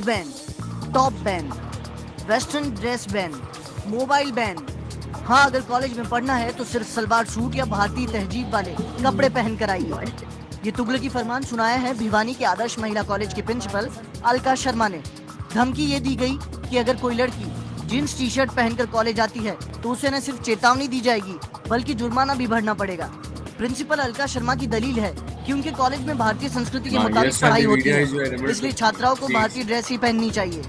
Ban, top ban, western dress ban, mobile ban. हाँ, अगर college में पढ़ना है तो सिर्फ सलवार सूट या भारतीय तहजीब वाले कपड़े पहन कर आइए। ये तुगलकी फरमान सुनाया है भिवानी के आदर्श महिला कॉलेज के प्रिंसिपल अलका शर्मा ने। धमकी ये दी गई कि अगर कोई लड़की जींस टी शर्ट पहनकर कॉलेज आती है तो उसे न सिर्फ चेतावनी दी जाएगी बल्कि जुर्माना भी भरना पड़ेगा। प्रिंसिपल अलका शर्मा की दलील है कि उनके कॉलेज में भारतीय संस्कृति के मुताबिक पढ़ाई होती है, इसलिए छात्राओं को भारतीय ड्रेस ही पहननी चाहिए।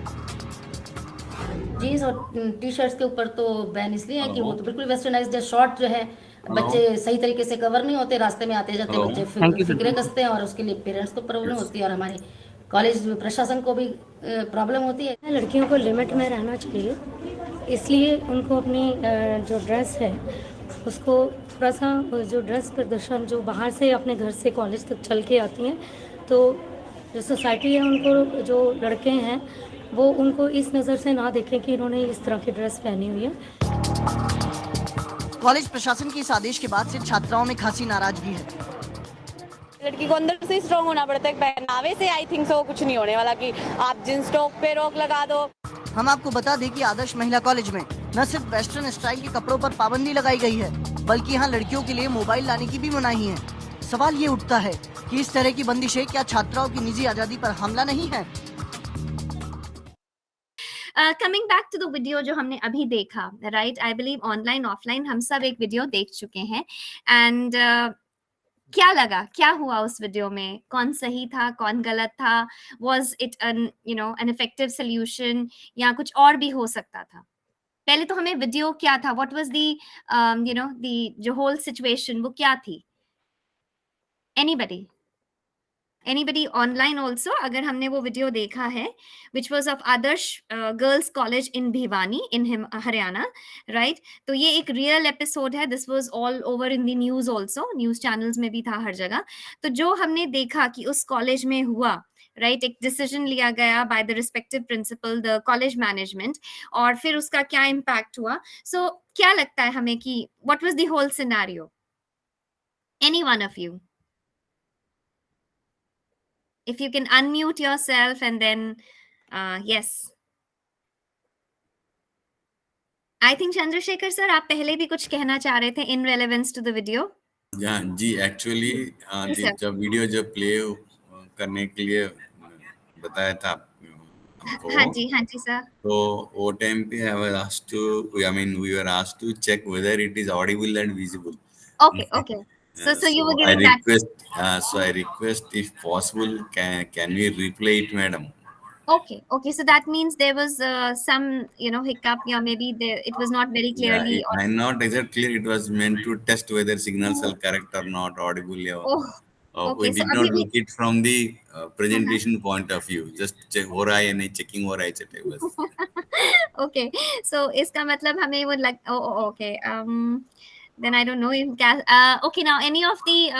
जीन्स और टी शर्ट्स के ऊपर तो बैन इसलिए है कि वो तो बिल्कुल वेस्टर्नाइज्ड है। शॉर्ट जो है, बच्चे सही तरीके से कवर नहीं होते, रास्ते में आते जाते बच्चे फिक्रे कसते हैं और उसके लिए पेरेंट्स को प्रॉब्लम होती है और हमारे कॉलेज प्रशासन को भी प्रॉब्लम होती है। लड़कियों को लिमिट में रहना चाहिए, इसलिए उनको अपनी जो ड्रेस है उसको थोड़ा सा, जो ड्रेस प्रदर्शन जो बाहर से अपने घर से कॉलेज तक चल के आती हैं, तो जो सोसाइटी है उनको, जो लड़के हैं वो उनको इस नज़र से ना देखें कि इन्होंने इस तरह की ड्रेस पहनी हुई है। कॉलेज प्रशासन के इस आदेश के बाद से छात्राओं में खासी नाराजगी है। लड़की को अंदर से स्ट्रॉन्ग होना पड़ता है, पहनावे से आई थिंक सो कुछ नहीं होने वाला कि आप जींस टॉप पे रोक लगा दो। हम आपको बता दें कि आदर्श महिला कॉलेज में न सिर्फ वेस्टर्न स्टाइल के कपड़ों पर पाबंदी लगाई गई है बल्कि यहाँ लड़कियों के लिए मोबाइल लाने की भी मनाही है। सवाल ये उठता है कि इस तरह की बंदिशें क्या छात्राओं की निजी आजादी पर हमला नहीं है? Coming back to the video जो हमने अभी देखा, right, I believe online offline हम सब एक वीडियो देख चुके हैं एंड क्या लगा, क्या हुआ उस वीडियो में? कौन सही था, कौन गलत था? Was it an an effective solution या कुछ और भी हो सकता था? पहले तो हमें वीडियो क्या था, व्हाट वाज दी दी जो होल सिचुएशन वो क्या थी? एनीबडी ऑनलाइन ऑल्सो, अगर हमने वो वीडियो देखा है which was of Adarsh girls college in Bhiwani in Haryana, right? तो ये एक रियल एपिसोड है, this was all over in the news also, news channels में भी था हर जगह। तो जो हमने देखा कि उस कॉलेज में हुआ, राइट, एक डिसीजन लिया गया by the respective principal, the college management, और फिर उसका क्या इम्पैक्ट हुआ। सो क्या लगता है हमें कि what was the whole scenario? Any one of you, if you can unmute yourself and then yes, I think Chandrasekhar sir, आप पहले भी कुछ कहना चाह रहे थे in relevance to the video। जी एक्चुअली जब वीडियो जब प्ले करने के लिए बताया था हमको, हाँ जी सर। तो वो टाइम पे we were asked to check whether it is audible and visible। Okay so you were giving I request if possible can we replay it, madam? okay so that means there was some hiccup, or maybe it was not very clearly I'm not exactly clear. It was meant to test whether signals are correct or not, audible or oh we okay so did not abhi bhi look it from the presentation point of view, just check हो रहा है नहीं, checking हो रहा है चटे बस। okay so इसका मतलब हमें वो लग okay then I don't know if okay, now any of the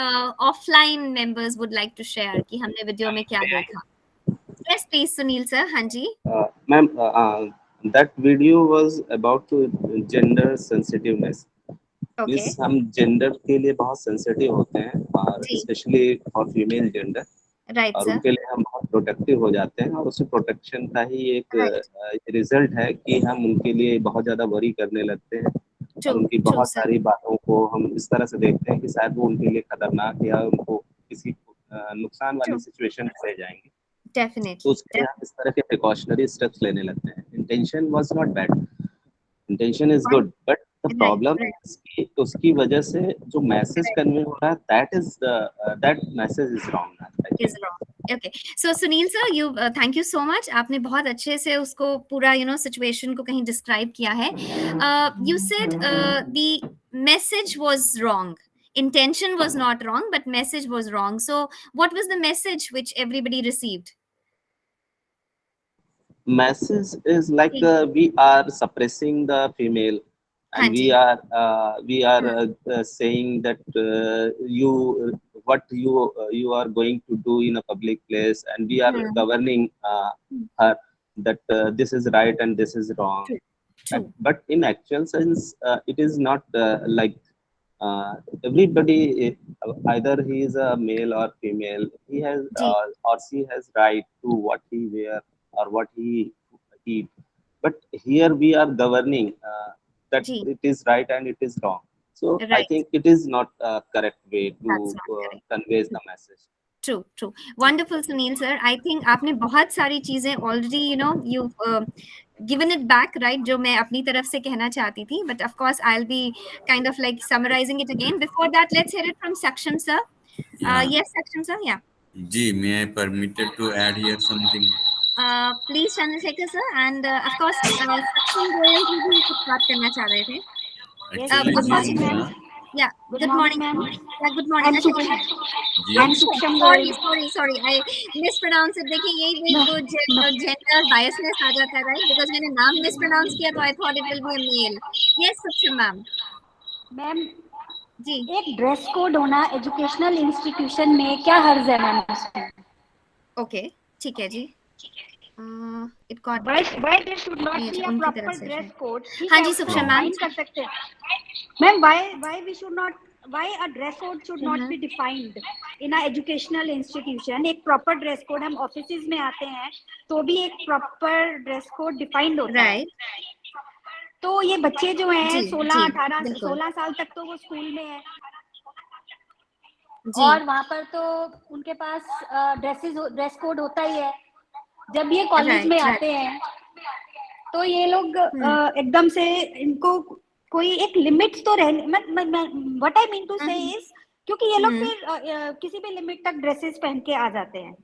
offline members would like to share कि हमने वीडियो में क्या देखा? Yes please Sunil sir। हाँ जी Ma'am, that video was about to gender sensitiveness। okay Means हम gender के लिए बहुत सेंसिटिव होते हैं और जी specially for female gender, right और sir उनके लिए हम बहुत प्रोटेक्टिव हो जाते हैं, और उसी प्रोटेक्शन का ही एक right रिजल्ट है कि हम उनके लिए बहुत ज़्यादा वरी करने लगते हैं और true उनकी true बहुत sir सारी बातों को हम इस तरह से देखते हैं कि शायद वो उनके लिए खतरनाक या उनको किसी नुकसान वाली true सिचुएशन में ले जाएंगे, तो definitely उसके लिए हम इस तरह के प्रिकॉशनरी स्टेप्स लेने लगते हैं। Intention was not bad, intention is good, but the right problem right is कि उसकी वजह से जो मैसेज right कन्वे हो रहा है that message is wrong I is think. wrong। Okay, so Sunil sir, you thank you so much, आपने बहुत अच्छे से उसको पूरा सिचुएशन को कहीं डिस्क्राइब किया है। You said the message was wrong, intention was not wrong but message was wrong, so what was the message which everybody received? Message is like ji we are suppressing the female, हाँ and ji we are saying that you what you are going to do in a public place, and we are hmm governing her, that this is right and this is wrong. true true But in actual sense, it is not like everybody, either he is a male or female, he has ji or she has right to what he wear, or what he eat. But here we are governing that Ji. it is right and it is wrong. So I Right. think it is not a correct way That's to not correct. convey the message. True, true. Wonderful, Sunil sir. I think आपने बहुत सारी चीजें already, you've given it back, right? जो मैं अपनी तरफ से कहना चाहती थी. But of course, I'll be kind of like summarizing it again. Before that, let's hear it from Saksham sir. Yeah. Yes, Saksham sir. Yeah. Ji, may I permitted to add here something? Please, Chandrasekhar sir. And of course, Saksham Goyal जी भी कुछ बात करना चाह रहे थे. Actually, Good morning, ji, ma'am. Yeah. Good morning, ma'am. Yeah, good morning. I'm अच्छा, जी, sorry. I mispronounced it. देखिए यही वो gender biasness आ जाता है, right? Because मैंने नाम mispronounce किया तो I thought it will be a male. Yes, Saksham ma'am. Ma'am ji. एक ड्रेस कोड होना एजुकेशनल इंस्टीट्यूशन में क्या हर्ज है मैम उसमें? Okay, ठीक है जी. It got. Why there should not नहीं, be अच्छा, a उनकी proper तरफ से dress है. code? हाँ जी, सुषमा मैम. define कर सकते हैं. Ma'am why we should not, why a dress code should not be defined in a educational institution? एक proper dress code हम offices में आते हैं तो भी एक proper dress code defined होता है. Right. तो ये बच्चे जो हैं जी, 16-18 बिल्कुल. 16 साल तक तो वो स्कूल में है जी. और वहाँ पर तो उनके पास ड्रेस कोड होता ही है. जब ये कॉलेज Right, में right. आते हैं तो ये लोग एकदम से इनको कोई एक लिमिट तो व्हाट आई मीन टू से इज क्योंकि ये लोग फिर किसी भी लिमिट तक ड्रेसेस पहन के आ जाते हैं.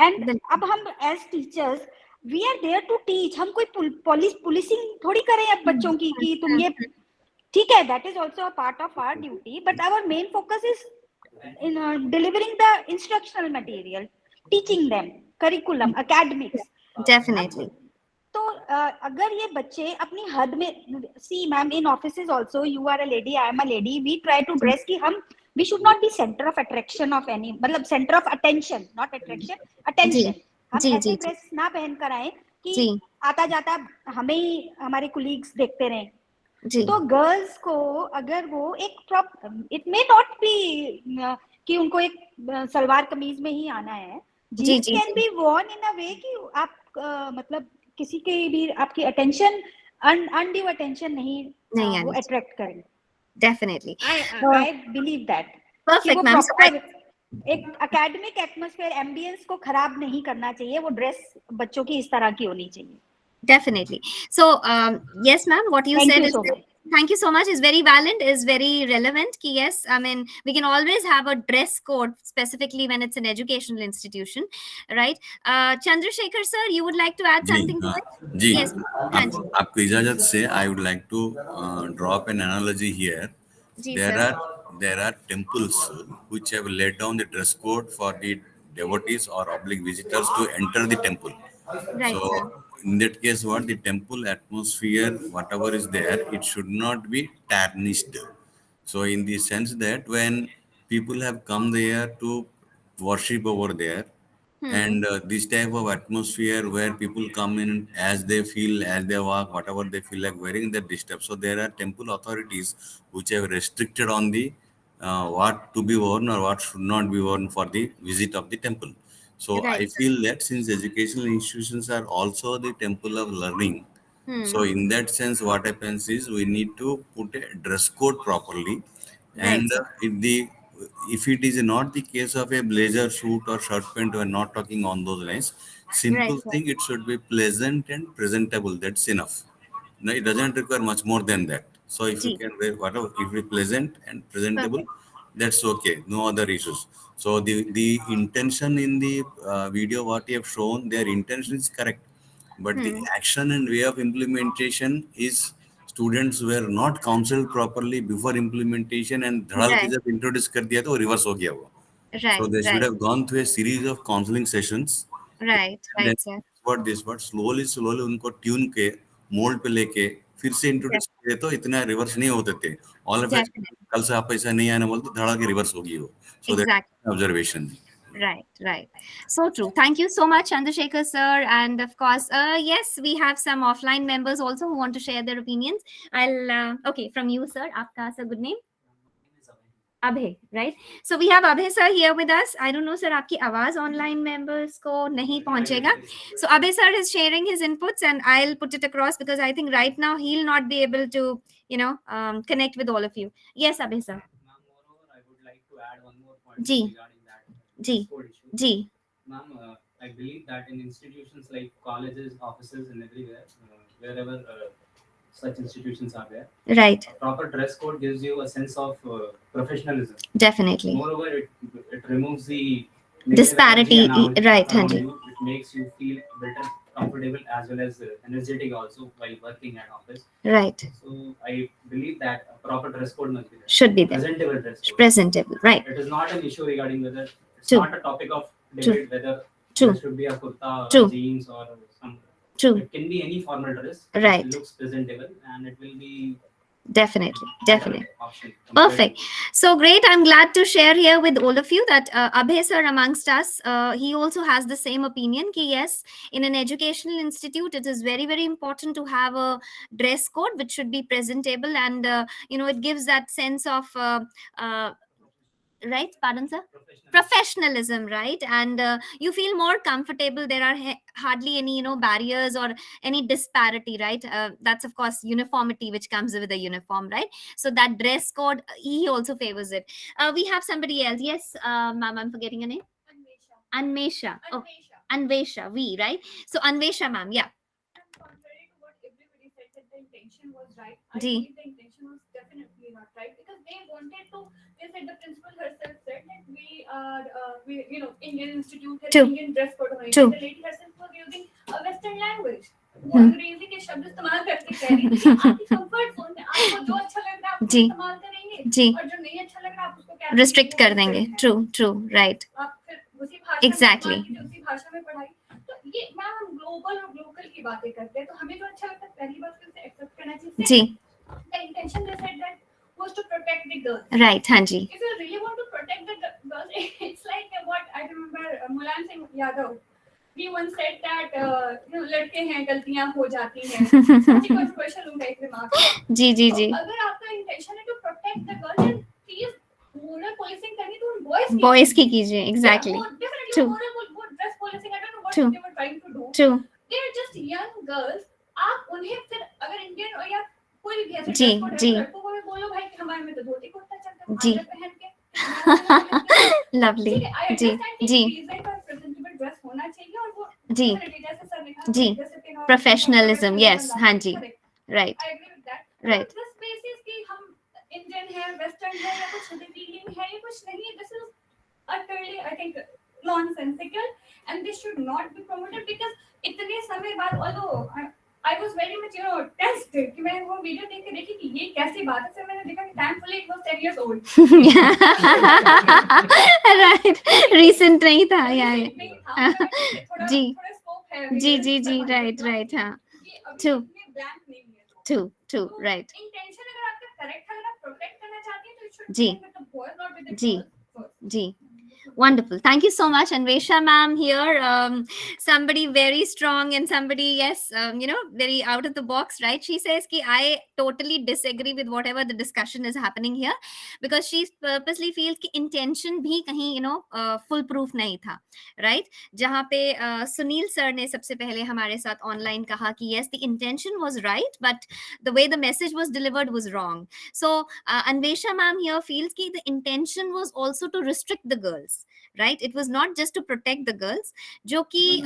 एंड बिल्कुल. अब हम as teachers we are there to teach. हम कोई पुलिसिंग थोड़ी करें अब बच्चों की कि तुम ये ठीक है, that is also a part of our duty, but our main focus is in delivering the instructional material, teaching them curriculum, academics. Definitely. तो अगर ये बच्चे अपनी हद में see ma'am in offices also you are a lady, I am a lady, we try to dress कि हम we should not be center of attraction of any, मतलब center of attention, not attraction, attention. हम ऐसे dress ना पहन कर आए कि आता जाता हमें ही हमारे कुलीग्स देखते रहें. तो गर्ल्स को अगर वो एक इट मे नॉट बी कि उनको एक सलवार कमीज में ही आना है. Jeans can be worn in a way कि आप मतलब किसी के भी आपकी अटेंशन अनड्यू अटेंशन नहीं वो अट्रैक्ट करें. Definitely. I believe that. Perfect, ma'am. एक एकेडमिक एटमॉस्फेयर एम्बियंस को खराब नहीं करना चाहिए. वो ड्रेस बच्चों की इस तरह की होनी चाहिए. Definitely. So, yes, ma'am, what you said is, thank you so much, is very valid, is very relevant. Yes, I mean, we can always have a dress code specifically when it's an educational institution, right? Chandrasekhar sir, you would like to add something to it? Ji, Yes. आपकी इजाजत से I would like to drop an analogy here. There are temples which have laid down the dress code for the devotees or oblique visitors to enter the temple. Right, so sir. In that case, what the temple atmosphere, whatever is there, it should not be tarnished. So in the sense that when people have come there to worship over there, and this type of atmosphere where people come in as they feel, as they walk, whatever they feel like wearing, that disturbs. So there are temple authorities which have restricted on the what to be worn or what should not be worn for the visit of the temple. So I feel that since educational institutions are also the temple of learning, so in that sense, what happens is we need to put a dress code properly. And if it is not the case of a blazer, suit or shirt pant, we are not talking on those lines. Simple thing, it should be pleasant and presentable. That's enough. No, it doesn't require much more than that. So if you can wear whatever, if it is pleasant and presentable, that's okay. No other issues. So the intention in the video what you have shown, their intention is correct, but the action and way of implementation is students were not counseled properly before implementation, and धड़ाल के जब introduce कर दिया तो reverse हो गया वो. So they should have gone through a series of counseling sessions. Right, sir. But slowly उनको tune के mold पे लेके फिर से introduce किए तो इतना reverse नहीं होते थे. All of it कल से आप ऐसा नहीं आने बोलते धड़ाल के reverse होगी वो. So that's observation. Right. So true. Thank you so much, Chandrasekhar sir. And of course, yes, we have some offline members also who want to share their opinions. Okay, from you, sir. Aapka sir, good name? Abhay, right? So we have Abhay sir here with us. I don't know, sir, आपकी आवाज online members को नहीं पहुंचेगा. So Abhay sir is sharing his inputs, and I'll put it across because I think right now he'll not be able to, connect with all of you. Yes, Abhay sir. Moreover, I would like to add one more point Ji. regarding that Ji. code issue. Ji. Ma'am, I believe that in institutions like colleges, offices, and everywhere, wherever such institutions are there, Right. a proper dress code gives you a sense of professionalism. Definitely. Moreover, it removes the Disparity, negative energy right, around Hanji. you. It makes you feel better, comfortable, as well as energetic also while working at office. Right. So I believe that a proper dress code must be there. Should be there. Presentable dress code. Presentable, right. It is not an issue regarding whether it's True. not a topic of debate whether True. there should be a kurta or True. jeans or some. True. It can be any formal dress. Right. It looks presentable and it will be Definitely. Definitely. option compared Perfect. So great. I'm glad to share here with all of you that Abhay sir amongst us, he also has the same opinion. Ki yes, in an educational institute, it is very, very important to have a dress code which should be presentable, and it gives that sense of right, pardon sir, professionalism, right? And you feel more comfortable. There are hardly any barriers or any disparity, right? That's of course uniformity which comes with a uniform, right? So that dress code, he also favors it. We have somebody else. Yes, ma'am, I'm forgetting her name. Anvesha. Oh, Anvesha, we, right? So Anvesha ma'am, yeah. Contrary to what everybody said that the intention was right, I Ji. believe the intention was definitely not right, because they wanted to. They said, the principal herself said that we are, Indian institute has True. Indian dress code होना True. चाहिए. The lady herself was using a Western language. वो अंग्रेजी के शब्द इस्तेमाल करके कह रही थी आपकी कंफर्ट जोन में आपको जो अच्छा लग रहा है आप जी. इस्तेमाल करेंगे जी. और जो नहीं अच्छा लग रहा है आप उसको क्या Restrict कर देंगे. True, right. आप फिर उसी भाषा Exactly. में मान लीजिए उसी भाषा में पढ़ाई. तो ये मैम हम ग्लोबल और लोकल की बातें करते हैं, तो हमें जो अच्छा लगता है पहली बात तो उसे एक्सेप्ट करना चाहिए. जी. The intention they said that was to protect the girls. Right, Hanji. If you really want to protect the girls, it's like what I remember Mulayam Singh Yadav. He once said that लड़के हैं गलतियां हो जाती हैं. Controversial उनका एक remark. जी. अगर आपका intention है to protect the girls, then please moral policing करनी तो boys Boys की कीजिए, exactly. Definitely True. moral dress policing. I don't know what True. they were trying to do. True. They're just young girls. आप उन्हें फिर अगर Indian और या कोई भी ऐसे जी, dress code है, जी. लड़कों को भी बोलो भाई कि हमारे में तो धोती कुर्ता चलता है, जी. आप पहन के Lovely. ठीक है, I जी, understand कि जी. decent और presentable dress होना चाहिए और वो जी. definitely जैसे सर ने कहा जी. discipline और Professionalism, yes, professionalism हाँ जी. correct. Right. I agree with that. Right. But this basis कि हम Indian है, Western है या कुछ revealing है, ये कुछ नहीं है. This is utterly, I think, nonsensical, and this should not be promoted because इतने समय बाद, although I was very much tensed कि मैं वो वीडियो देख के देखी कि ये कैसी बात है. फिर मैंने देखा कि thankfully it was 10 years old. Right. Recent नहीं था, yeah. नहीं था, थोड़ा जी. थोड़ा scope है. जी. Right. हाँ. कि अभी True. इतने blank नहीं है. True. तो Right. intention अगर आपका correct है, अगर आप protect करना चाहते हैं तो it should ji. be with the boys, not with the ji. girls first. Ji. Wonderful. Thank you so much, Anvesha ma'am here. Somebody very strong and somebody, yes, very out of the box, right? She says ki I totally disagree with whatever the discussion is happening here because she purposely feels ki intention bhi kahin, full proof nahi tha, right? Jahan pe Sunil sir ne sabse pehle hamare sath online kaha ki yes, the intention was right, but the way the message was delivered was wrong. So Anvesha ma'am here feels ki the intention was also to restrict the girls, right? It was not just to protect the girls, jo ki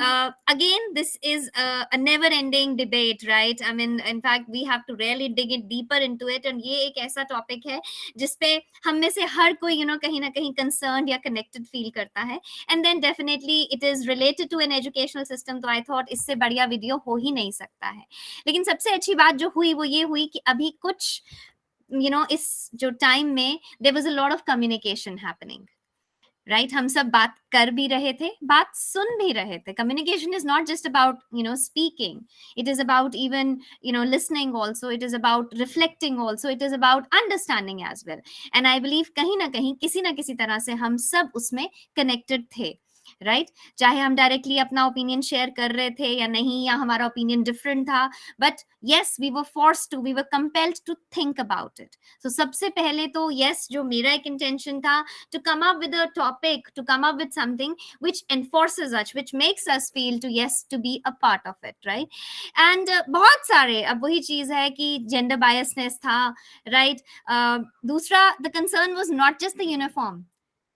again this is a never ending debate, right? I mean, in fact we have to really dig it deeper into it, and ye ek aisa topic hai जिसपे हम में से हर कोई कहीं ना कहीं concerned या connected feel करता है, and then definitely it is related to an educational system. तो I thought इससे बढ़िया वीडियो हो ही नहीं सकता है. लेकिन सबसे अच्छी बात जो हुई वो ये हुई कि अभी कुछ इस जो टाइम में there was a lot of communication happening, right? हम सब बात कर भी रहे थे, बात सुन भी रहे थे. Communication is not just about speaking, it is about even listening also, it is about reflecting also, it is about understanding as well. And I believe कहीं ना कहीं किसी ना किसी तरह से हम सब उसमें connected थे. राइट चाहे हम डायरेक्टली अपना ओपिनियन शेयर कर रहे थे या नहीं, या हमारा ओपिनियन डिफरेंट था, but yes we were forced to, we were compelled to think about it. So सबसे पहले तो यस जो मेरा एक इंटेंशन था to come up with a topic, to come up with something which enforces us, which makes us feel to yes to be a part of it, right? And बहुत सारे, अब वही चीज है कि gender biasness था, right? दूसरा, the concern was not just the uniform,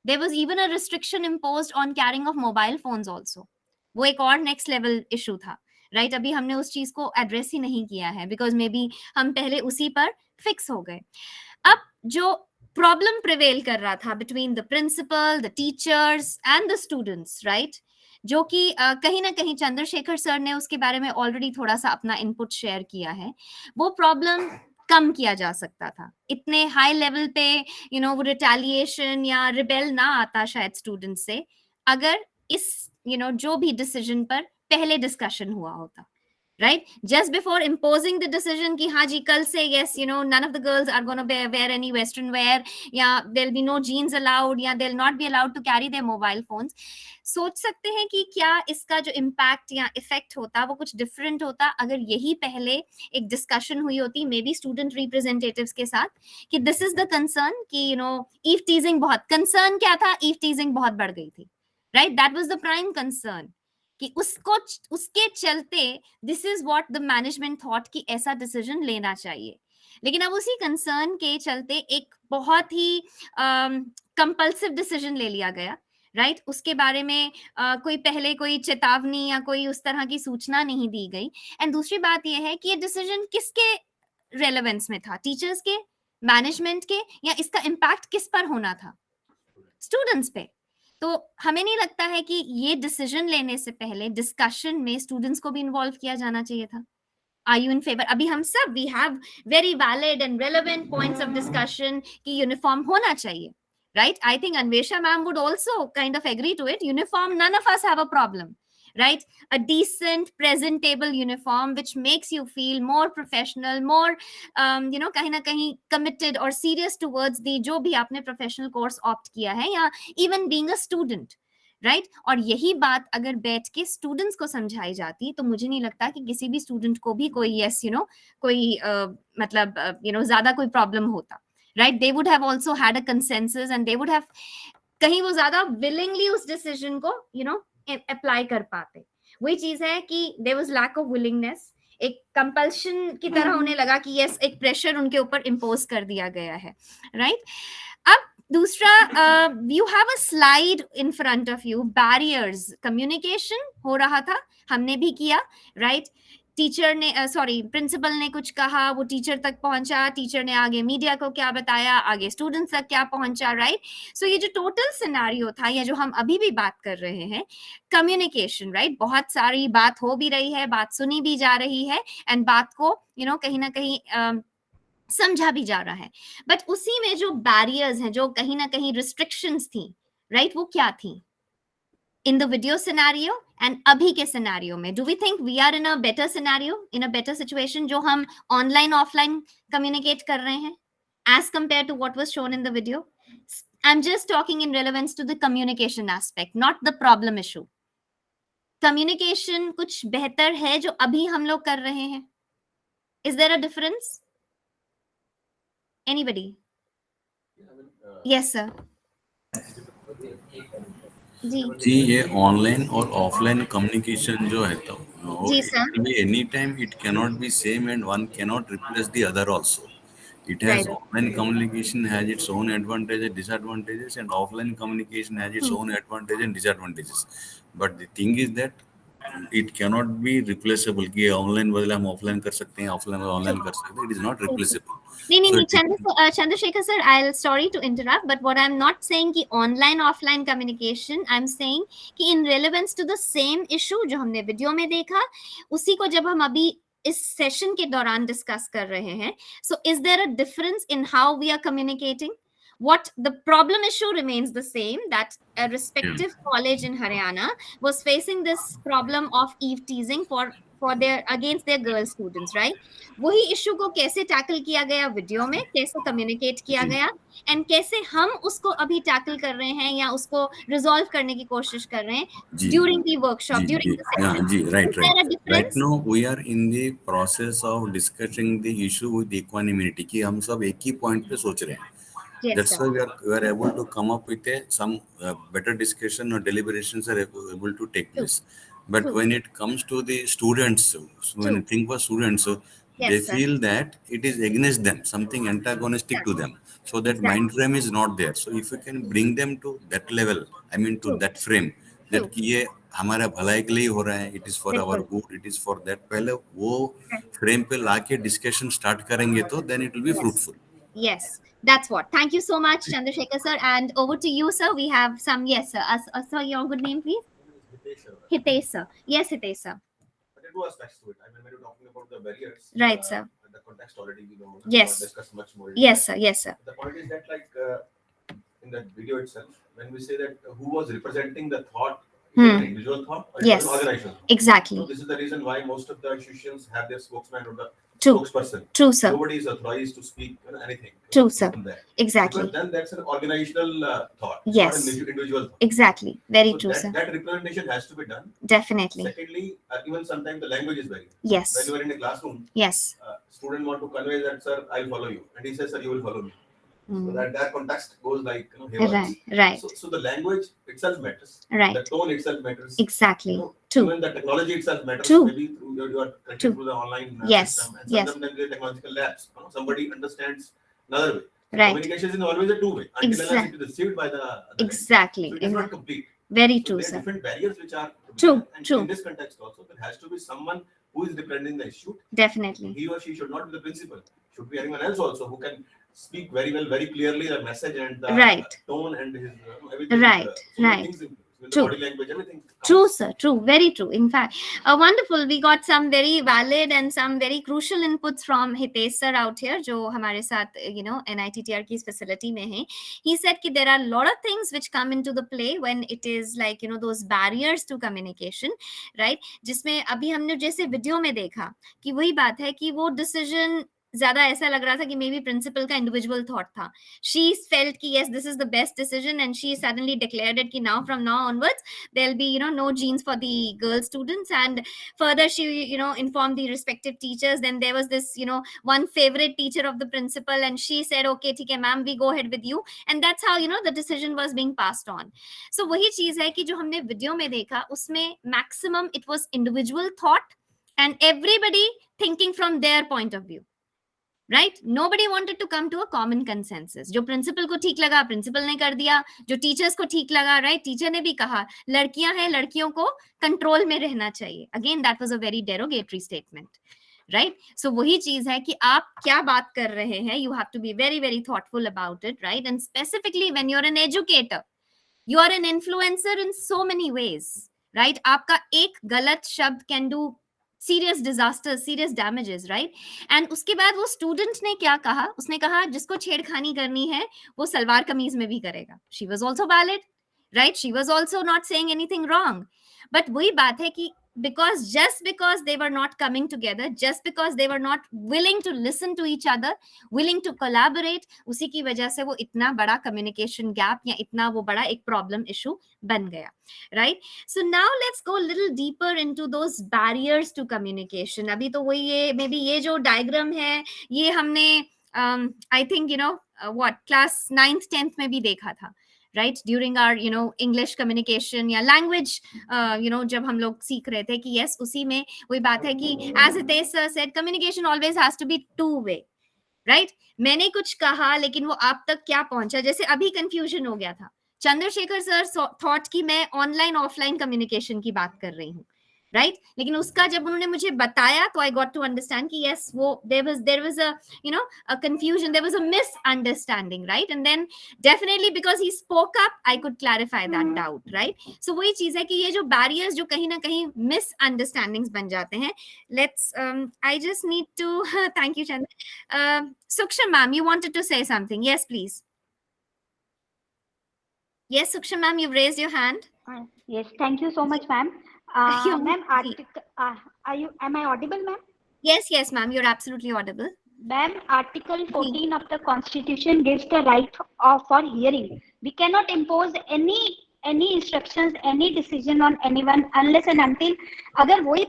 there was even a restriction imposed on carrying of mobile phones also. वो एक और next level issue था, right? अभी हमने उस चीज को address ही नहीं किया है because maybe हम पहले उसी पर fix हो गए. अब जो प्रॉब्लम प्रिवेल कर रहा था between the principal, the teachers and the students, right, जो कि कहीं ना कहीं चंद्रशेखर सर ने उसके बारे में ऑलरेडी थोड़ा सा अपना इनपुट शेयर किया है, वो प्रॉब्लम कम किया जा सकता था. इतने हाई लेवल पे वो रिटेलिएशन या रिबेल ना आता शायद स्टूडेंट से, अगर इस जो भी डिसीजन पर पहले डिस्कशन हुआ होता, right? Just before imposing the decision कि हाँ जी कल से yes none of the girls are going to wear any western wear, या there'll be no jeans allowed, या they'll not be allowed to carry their mobile phones. सोच सकते हैं कि क्या इसका जो impact या effect होता वो कुछ different होता अगर यही पहले एक discussion हुई होती मे बी student representatives के साथ कि this is the concern कि eve teasing बहुत, concern क्या था, eve teasing बहुत बढ़ गई थी, right? That was the prime concern कि उसके चलते this is what the management thought कि ऐसा डिसीजन लेना चाहिए. लेकिन अब उसी कंसर्न के चलते एक बहुत ही कंपल्सिव डिसीजन ले लिया गया, राइट? उसके बारे में कोई पहले कोई चेतावनी या कोई उस तरह की सूचना नहीं दी गई. एंड दूसरी बात यह है कि ये डिसीजन किसके रेलेवेंस में था, टीचर्स के, मैनेजमेंट के, या इसका इम्पैक्ट किस पर होना था, स्टूडेंट्स पे. तो हमें नहीं लगता है कि ये डिसीजन लेने से पहले डिस्कशन में स्टूडेंट्स को भी इन्वॉल्व किया जाना चाहिए था. Are you in favour? अभी हम सब we have very valid and relevant points of discussion कि यूनिफॉर्म होना चाहिए, right? I think Anvesha ma'am would also kind of agree to it. Uniform, none of us have a problem, right? A decent presentable uniform which makes you feel more professional, more कहीं ना कहीं committed or serious towards the जो भी आपने professional course opt किया है, या even being a student, right? और यही बात अगर बैठ के स्टूडेंट्स को समझाई जाती तो मुझे नहीं लगता कि किसी भी स्टूडेंट को भी कोई कोई मतलब ज्यादा कोई प्रॉब्लम होता, right? They would have also had a consensus and they would have कहीं वो ज्यादा willingly उस decision को अप्लाई कर पाते. वही चीज है कि there was lack of willingness, एक कंपल्शन की तरह उन्हें लगा कि यस एक प्रेशर उनके ऊपर इम्पोज कर दिया गया है, राइट? अब दूसरा, you have a slide in front of you, barriers, communication हो रहा था, हमने भी किया, राइट? टीचर ने प्रिंसिपल ने कुछ कहा, वो टीचर तक पहुंचा, टीचर ने आगे मीडिया को क्या बताया, आगे स्टूडेंट्स तक क्या पहुंचा, राइट? सो ये जो टोटल सिनेरियो था, या जो हम अभी भी बात कर रहे हैं, कम्युनिकेशन, राइट? बहुत सारी बात हो भी रही है, बात सुनी भी जा रही है, एंड बात को कहीं ना कहीं समझा भी जा रहा है. बट उसी में जो बैरियर्स हैं, जो कहीं ना कहीं रिस्ट्रिक्शंस थी, राइट, वो क्या थी in the video scenario and अभी के scenario में? Do we think we are in a better scenario, in a better situation जो हम online offline communicate कर रहे हैं as compared to what was shown in the video? I'm just talking in relevance to the communication aspect, not the problem issue. Communication कुछ बेहतर है जो अभी हम लोग कर रहे हैं? Is there a difference? Anybody? Yes sir. जी, ये ऑनलाइन और ऑफलाइन कम्युनिकेशन जो है तो any time it cannot be same and one cannot replace the other also. It has online communication has its own advantages and disadvantages, and offline communication has its own advantages and disadvantages. But the thing is that it cannot be replaceable. कि online बदले हम offline कर सकते हैं, offline बदले online कर सकते हैं. It is not replaceable. नहीं, Chandrasekhar sir, I'll sorry to interrupt, but what I'm not saying कि online offline communication, I'm saying कि in relevance to the same issue जो हमने वीडियो में देखा, उसी को जब हम अभी इस सेशन के दौरान डिस्कस कर रहे हैं, so is there a difference in how we are communicating? What the problem issue remains the same, that a respective college in Haryana was facing this problem of eve teasing for for their against their girl students, right? वही issue को कैसे tackle किया गया video में, कैसे communicate किया गया, and कैसे हम उसको अभी टैकल कर रहे हैं या उसको रिजॉल्व करने की कोशिश कर रहे हैं during the workshop, during the session. Right now we are in the process of discussing the issue with equanimity कि हम सब एक ही पॉइंट पे सोच रहे हैं. That's why we are able to come up with some better discussion or deliberations are able to take place. But when it comes to the students, when you think for students, they feel that it is against them, something antagonistic to them. So that mind frame is not there. So if you can bring them to that level, I mean to that frame, that कि ये हमारा भलाई के लिए हो रहा है, it is for our good, it is for that. पहले वो frame पे लाके discussion start करेंगे तो then it will be fruitful. Yes, that's what. Thank you so much, Chandrasekhar sir. And over to you, sir. We have some. Yes, sir. Sir, your good name, please. Hitesh sir. Yes, Hitesh sir. But there are two aspects to it. I mean, when you're talking about the barriers, Right, sir. The context already we know. Yes. Discuss much more. Yes, sir. Yes, sir. The point is that, like, in that video itself, when we say that who was representing the thought, an individual thought, or Yes. an organization. Exactly. So this is the reason why most of the institutions have their spokesman or the True. spokesperson. True, sir. Nobody is authorized to speak anything. True, sir. from there. Exactly. Because then that's an organizational thought. Yes. Not an individual thought. Exactly. Very So true, that, sir. that representation has to be done. Definitely. Secondly, even sometimes the language is very. Yes. When you are in a classroom, Yes. Student want to convey that, sir, I'll follow you, and he says, sir, you will follow me. So that context goes like, haywire. Right. Right. So the language itself matters. Right. The tone itself matters. Exactly. True. Even the technology itself matters. True. Maybe through you are connected through the online Yes. system, and Yes. sometimes there are technological labs. Somebody understands another way. So Right. communication is always a two-way until unless it is received by the other end. Exactly. So it is not complete. Very So true, there are sir. different barriers which are True. and True. in this context also there has to be someone who is representing the issue. Definitely. He or she should not be the principal. Should be anyone else also who can speak very well, very clearly the message and the Right. tone and his everything. Right. So many Right. things include. With True. the body language, everything. True, sir. True. Very true. In fact, wonderful. We got some very valid and some very crucial inputs from Hitesh sir out here, जो हमारे साथ, NITTR की facility में है. He said कि there are a lot of things which come into the play when it is like, those barriers to communication, right? जिसमें अभी हमने जैसे वीडियो में देखा कि वही बात है कि वो decision ज्यादा ऐसा लग रहा था कि मे बी प्रिंसिपल का इंडिविजुअल थॉट था. शी फेल्ट कि yes, this is the best decision, and she suddenly declared it कि now from now onwards there'll be no jeans for the girl students, and further she informed the respective teachers. Then there was this one favorite teacher of the principal, and she said okay ठीक है ma'am, we go ahead with you, and that's how the decision was being passed on. So वही चीज है कि जो हमने video में देखा उसमें maximum it was individual thought and everybody thinking from their point of view. Right? Nobody wanted to come to a common consensus. जो प्रिंसिपल को ठीक लगा प्रिंसिपल ने कर दिया, जो टीचर्स को ठीक लगा, राइट, टीचर ने भी कहा लड़कियां हैं, लड़कियों को कंट्रोल में रहना चाहिए. Again that was a very derogatory statement, right? So वही चीज है कि आप क्या बात कर रहे हैं. You have to be very very thoughtful about it, right? And specifically when you are an educator, you are an influencer in so many ways, right? आपका एक गलत शब्द can do serious disasters, serious damages, right? And उसके बाद वो student ने क्या कहा, उसने कहा जिसको छेड़खानी करनी है वो सलवार कमीज में भी करेगा. She was also valid, right? She was also not saying anything wrong. But वही बात है कि just because they were not coming together, just because they were not willing to listen to each other, willing to collaborate, उसी की वजह से वो इतना बड़ा communication gap या इतना वो बड़ा एक problem issue बन गया, right? So now let's go a little deeper into those barriers to communication. अभी तो वही ये maybe ये जो diagram है ये हमने I think what class 9th 10th में भी देखा था, right? During our English communication या language जब हम लोग सीख रहे थे कि yes, उसी में वही बात है कि as Hitesh sir said, communication always has to be two way, right? मैंने कुछ कहा लेकिन वो आप तक क्या पहुंचा, जैसे अभी confusion हो गया था. चंद्रशेखर सर थॉट कि मैं ऑनलाइन ऑफलाइन कम्युनिकेशन की बात कर रही हूँ, राइट? लेकिन उसका जब उन्होंने मुझे बताया तो आई गॉट टू अंडरस्टैंड कि यस, वो there was a confusion, there was a misunderstanding, right? And then definitely because he spoke up I could clarify that doubt, right? So वही चीज है कि ये जो बैरियर्स जो कहीं ना कहीं मिसअंडरस्टैंडिंग्स बन जाते हैं. Let's I just need to thank you Chandra. Suksha ma'am, you wanted to say something? Yes, please. Yes, Suksha ma'am, you've raised your hand. Yes, thank you so much, ma'am. Ma'am, am I audible, ma'am? Yes, ma'am, you're absolutely audible. Ma'am, Article 14 of the Constitution gives the right for hearing. We cannot impose any instructions, any decision on anyone unless and until अगर वही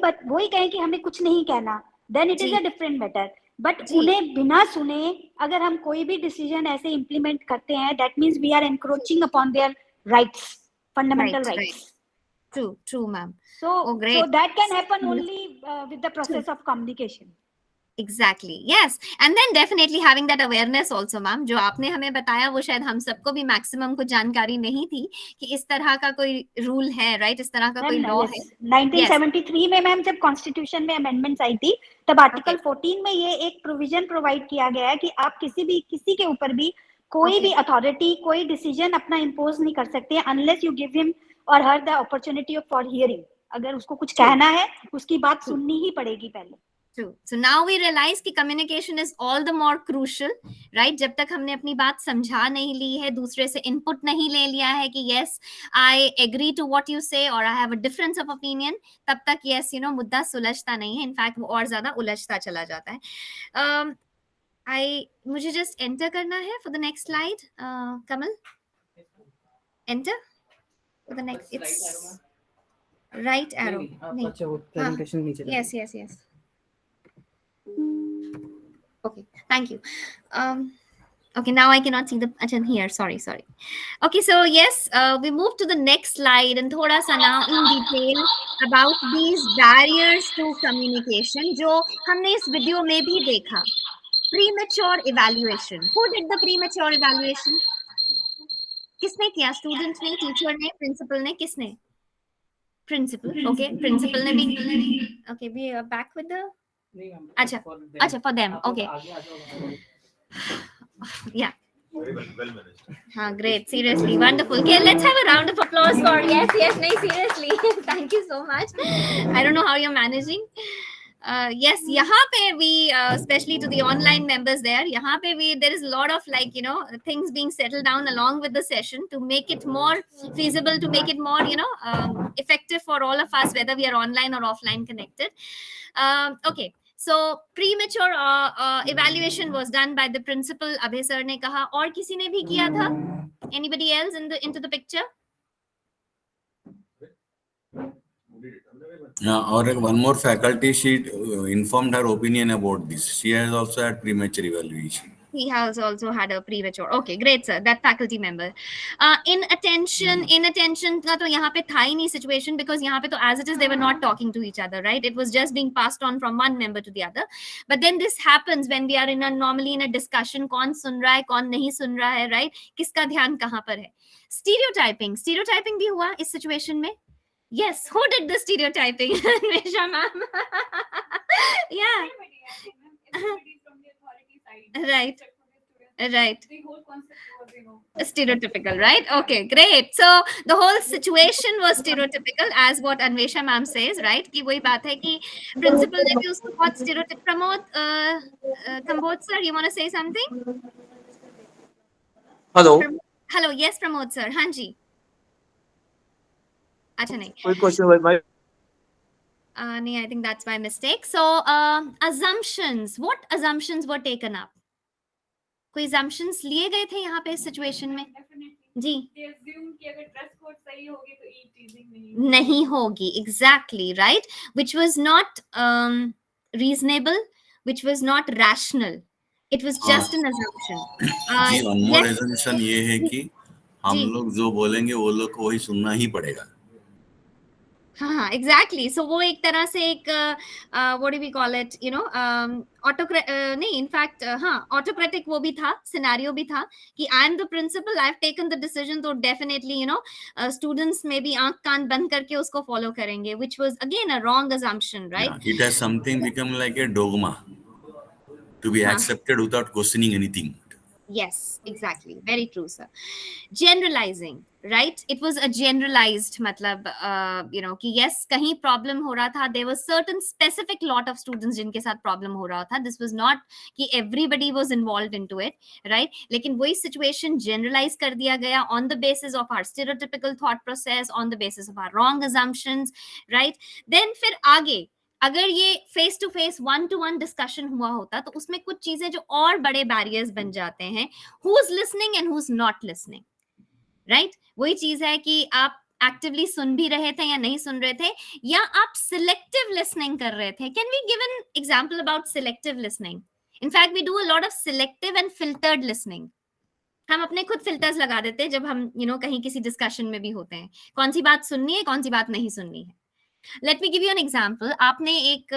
कहें कि हमें कुछ नहीं कहना, then it is a different matter. But उन्हें बिना सुने अगर हम कोई भी decision ऐसे implement करते हैं, that means we are encroaching upon their rights, fundamental rights. True, ma'am. So that can happen only with the process of communication. Exactly, yes, and then definitely having that awareness also, ma'am. जो आपने हमें बताया वो शायद हम सबको भी maximum को जानकारी नहीं थी कि इस तरह का कोई rule है, right? इस तरह का कोई law है. 1973 में मैम जब कॉन्स्टिट्यूशन में अमेंडमेंट्स आई थी तब आर्टिकल 14 में ये एक प्रोविजन प्रोवाइड किया गया है कि आप किसी के ऊपर भी कोई भी अथॉरिटी कोई डिसीजन अपना इम्पोज नहीं कर सकते अनलेस यू गिव हिम और हर द अपॉर्चुनिटी फॉर हियरिंग. अगर उसको कुछ कहना है उसकी बात सुननी ही पड़ेगी पहले. True. So now we realize कि communication is all the more crucial, right? जब तक हमने अपनी बात समझा नहीं ली है, दूसरे से input नहीं ले लिया है कि yes, I agree to what you say or I have a difference of opinion, तब तक yes, मुद्दा सुलझता नहीं है. In fact, वो और ज़्यादा उलझता चला जाता है. मुझे just enter करना है for the next slide. Kamal, enter for the next. It's right arrow. Yes. Okay, thank you. Okay, now I cannot see the Achan here. Sorry. Okay, so yes, we move to the next slide and thoda sa now in detail about these barriers to communication जो हमने इस video में भी देखा. Premature evaluation. Who did the premature evaluation? किसने किया? Student ने, teacher ने, principal ने, किसने? Principal. Okay, principal ने भी. Okay, we are back with the. Acha, for them. Okay. Yeah. Very well managed. Great. Seriously, wonderful. Okay, let's have a round of applause for yes. No, seriously. Thank you so much. I don't know how you're managing. Yes, यहाँ पे we, especially to the online members there, यहाँ पे there is a lot of things being settled down along with the session to make it more feasible, to make it more, effective for all of us, whether we are online or offline connected. Okay. So premature evaluation was done by the principal. Abhay sir ने कहा और किसी ने भी किया था? Anybody else into the picture? Or one more faculty, she informed her opinion about this. She has also had premature evaluation. He has also had a premature. Okay, great, sir. That faculty member. Inattention का तो यहाँ पे था ही नहीं situation because यहाँ पे तो as it is they were not talking to each other, right? It was just being passed on from one member to the other. But then this happens when we are normally in a discussion. कौन सुन रहा है, कौन नहीं सुन रहा है, right? किसका ध्यान कहाँ पर है? Stereotyping भी हुआ इस situation में. Yes, who did the stereotyping? Anvesha ma'am. Yeah. Right. The whole concept was, stereotypical, right? Okay, great. So the whole situation was stereotypical, as what Anvesha ma'am says, right? कि वही बात है कि principal ने भी उसको बहुत stereotypical. Pramod, Kambodh sir, you want to say something? Hello. Hello, yes, Pramod sir. हाँ जी. अच्छा नहीं. Quick question about my. I think that's my mistake. So assumptions. What assumptions were taken up? कोई assumptions लिए गए थे यहाँ पे इस situation में? जी. They assume कि अगर dress code सही होगी तो e-teasing नहीं होगी. Exactly, right? Which was not reasonable, which was not rational. It was just an assumption. Ji, one more assumption ये है कि हम लोग जो बोलेंगे वो लोग को वही सुनना ही पड़ेगा. हाँ, exactly. So वो एक तरह से एक what do we call it? नहीं, in fact, हाँ, autocratic वो भी था, scenario भी था कि I am the principal, I have taken the decision, तो definitely, students maybe आंख कान बंद करके उसको follow करेंगे, which was again a wrong assumption, right? Yeah, it has something become like a dogma to be accepted without questioning anything. Yes, exactly. Very true, sir. Generalizing, right? It was a generalized, मतलब, कि yes, कहीं problem हो रहा था. There was certain specific lot of students जिनके साथ problem हो रहा था. This was not कि everybody was involved into it, right? लेकिन वही situation generalize कर दिया गया on the basis of our stereotypical thought process, on the basis of our wrong assumptions, right? Then फिर आगे अगर ये face to face 1-to-1 discussion हुआ होता तो उसमें कुछ चीजें जो और बड़े बैरियर्स बन जाते हैं, who is listening and who is not listening, right? वही चीज है कि आप एक्टिवली सुन भी रहे थे या नहीं सुन रहे थे, या आप सिलेक्टिव लिसनिंग कर रहे थे. Can we give an example about selective listening? In fact, we do a lot of selective and filtered listening. हम अपने खुद फिल्टर्स लगा देते हैं जब हम कहीं किसी डिस्कशन में भी होते हैं, कौन सी बात सुननी है, कौन सी बात नहीं सुननी है. Let me give you an example. आपने एक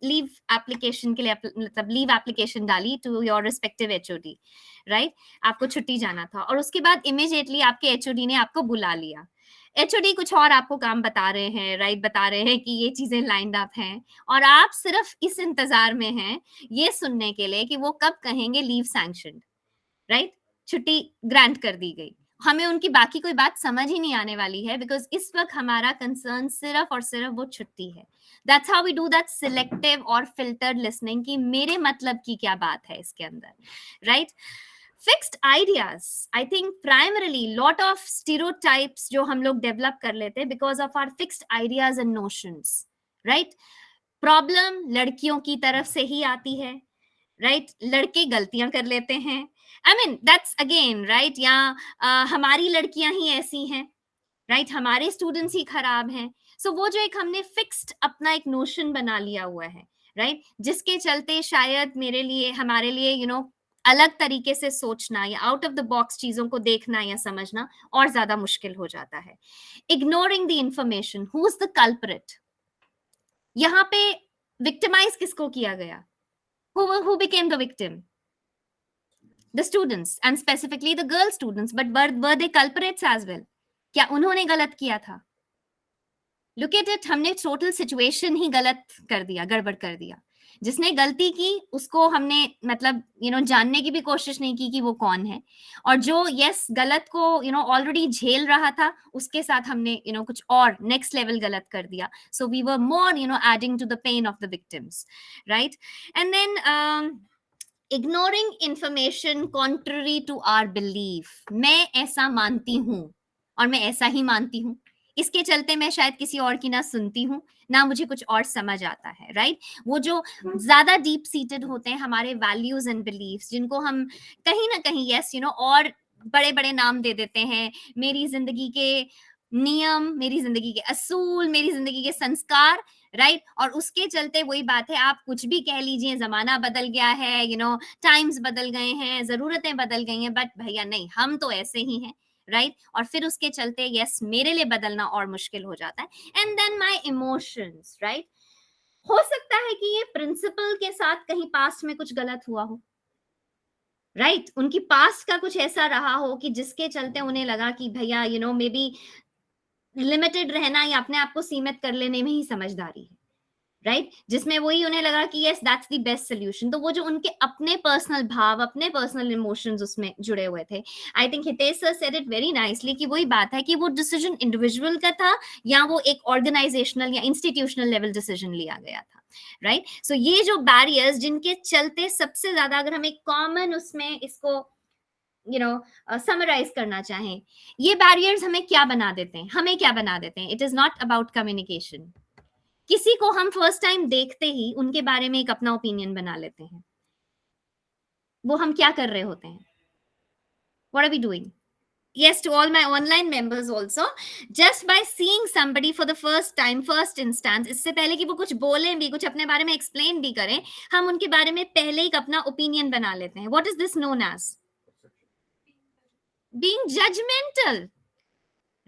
लीव एप्लीकेशन के लिए मतलब लीव एप्लीकेशन डाली to your respective HOD, right? आपको छुट्टी जाना था और उसके बाद इमीडिएटली आपके एचओडी ने आपको बुला लिया. एचओडी कुछ और आपको काम बता रहे हैं, राइट? बता रहे हैं कि ये चीजें लाइंड अप हैं और आप सिर्फ इस इंतजार में हैं ये सुनने के लिए कि वो कब कहेंगे लीव सैंक्शनड, राइट? छुट्टी ग्रांट कर दी गई. हमें उनकी बाकी कोई बात समझ ही नहीं आने वाली है बिकॉज इस वक्त हमारा कंसर्न सिर्फ और सिर्फ वो छुट्टी है. That's how we do that selective और फिल्टर्ड लिसनिंग कि मेरे मतलब की क्या बात है इसके अंदर, right? Fixed ideas, I think primarily lot of stereotypes जो हम लोग डेवलप कर लेते हैं because of our fixed ideas and notions, right? Problem लड़कियों की तरफ से ही आती है, right? लड़के गलतियां कर लेते हैं. I mean that's again right, या हमारी लड़कियां ही ऐसी हैं, right? हमारे स्टूडेंट्स ही खराब हैं. So वो जो एक हमने फिक्स्ड अपना एक नोशन बना लिया हुआ है, right? जिसके चलते शायद मेरे लिए हमारे लिए अलग तरीके से सोचना या आउट ऑफ द बॉक्स चीजों को देखना या समझना और ज्यादा मुश्किल हो जाता है. Ignoring the information, who is the culprit? यहाँ पे विक्टिमाइज किसको किया गया? Who became the victim? The students and specifically the girl students. But were they culprits as well? क्या उन्होंने गलत किया था? लुक एट इट, हमने टोटल सिचुएशन ही गलत कर दिया, गड़बड़ कर दिया. जिसने गलती की उसको हमने मतलब जानने की भी कोशिश नहीं की कि वो कौन है, और जो गलत को ऑलरेडी झेल रहा था उसके साथ हमने कुछ और नेक्स्ट लेवल गलत कर दिया. So we were more adding to the pain of the victims, right? And then ignoring information contrary to our belief. मैं ऐसा मानती हूँ और मैं ऐसा ही मानती हूँ, इसके चलते मैं शायद किसी और की ना सुनती हूँ ना मुझे कुछ और समझ आता है, राइट? वो जो ज्यादा डीप सीटेड होते हैं हमारे वैल्यूज एंड बिलीव्स, जिनको हम कहीं ना कहीं और बड़े बड़े नाम दे देते हैं. मेरी जिंदगी के नियम, मेरी जिंदगी के असूल, मेरी जिंदगी के संस्कार, राइट? और उसके चलते वही बात है, आप कुछ भी कह लीजिए, जमाना बदल गया है, टाइम्स बदल गए हैं, जरूरतें बदल गई हैं, बट भैया नहीं, हम तो ऐसे ही हैं, राइट? और फिर उसके चलते मेरे लिए बदलना और मुश्किल हो जाता है. And then my emotions, right? हो सकता है कि ये प्रिंसिपल के साथ कहीं पास्ट में कुछ गलत हुआ हो, राइट? उनकी पास्ट का कुछ ऐसा रहा हो कि जिसके चलते उन्हें लगा कि भैया मे बी लिमिटेड रहना या अपने आप को सीमित कर लेने में ही समझदारी है, राइट? जिसमें वही उन्हें लगा कि yes that's the best solution. तो वो जो उनके अपने पर्सनल भाव, अपने पर्सनल इमोशंस उसमें जुड़े हुए थे. I think Hitesh sir said it very nicely कि वही बात है कि वो डिसीजन इंडिविजुअल का था या वो एक ऑर्गेनाइजेशनल या इंस्टीट्यूशनल लेवल डिसीजन लिया गया था, राइट? सो ये जो बैरियर्स जिनके चलते सबसे ज्यादा, अगर हम एक कॉमन उसमें इसको समराइज करना चाहें, ये बैरियर्स हमें क्या बना देते हैं? It is not about communication. किसी को हम फर्स्ट टाइम देखते ही उनके बारे में एक अपना ओपिनियन बना लेते हैं. वो हम क्या कर रहे होते हैं? What are we doing? Yes, to all my online members also, just by seeing somebody for the first time, first instance, इससे पहले कि वो कुछ बोलें भी, कुछ अपने बारे में एक्सप्लेन भी करें, हम उनके बारे में पहले ही अपना ओपिनियन बना लेते हैं. What is this known as? Being judgmental,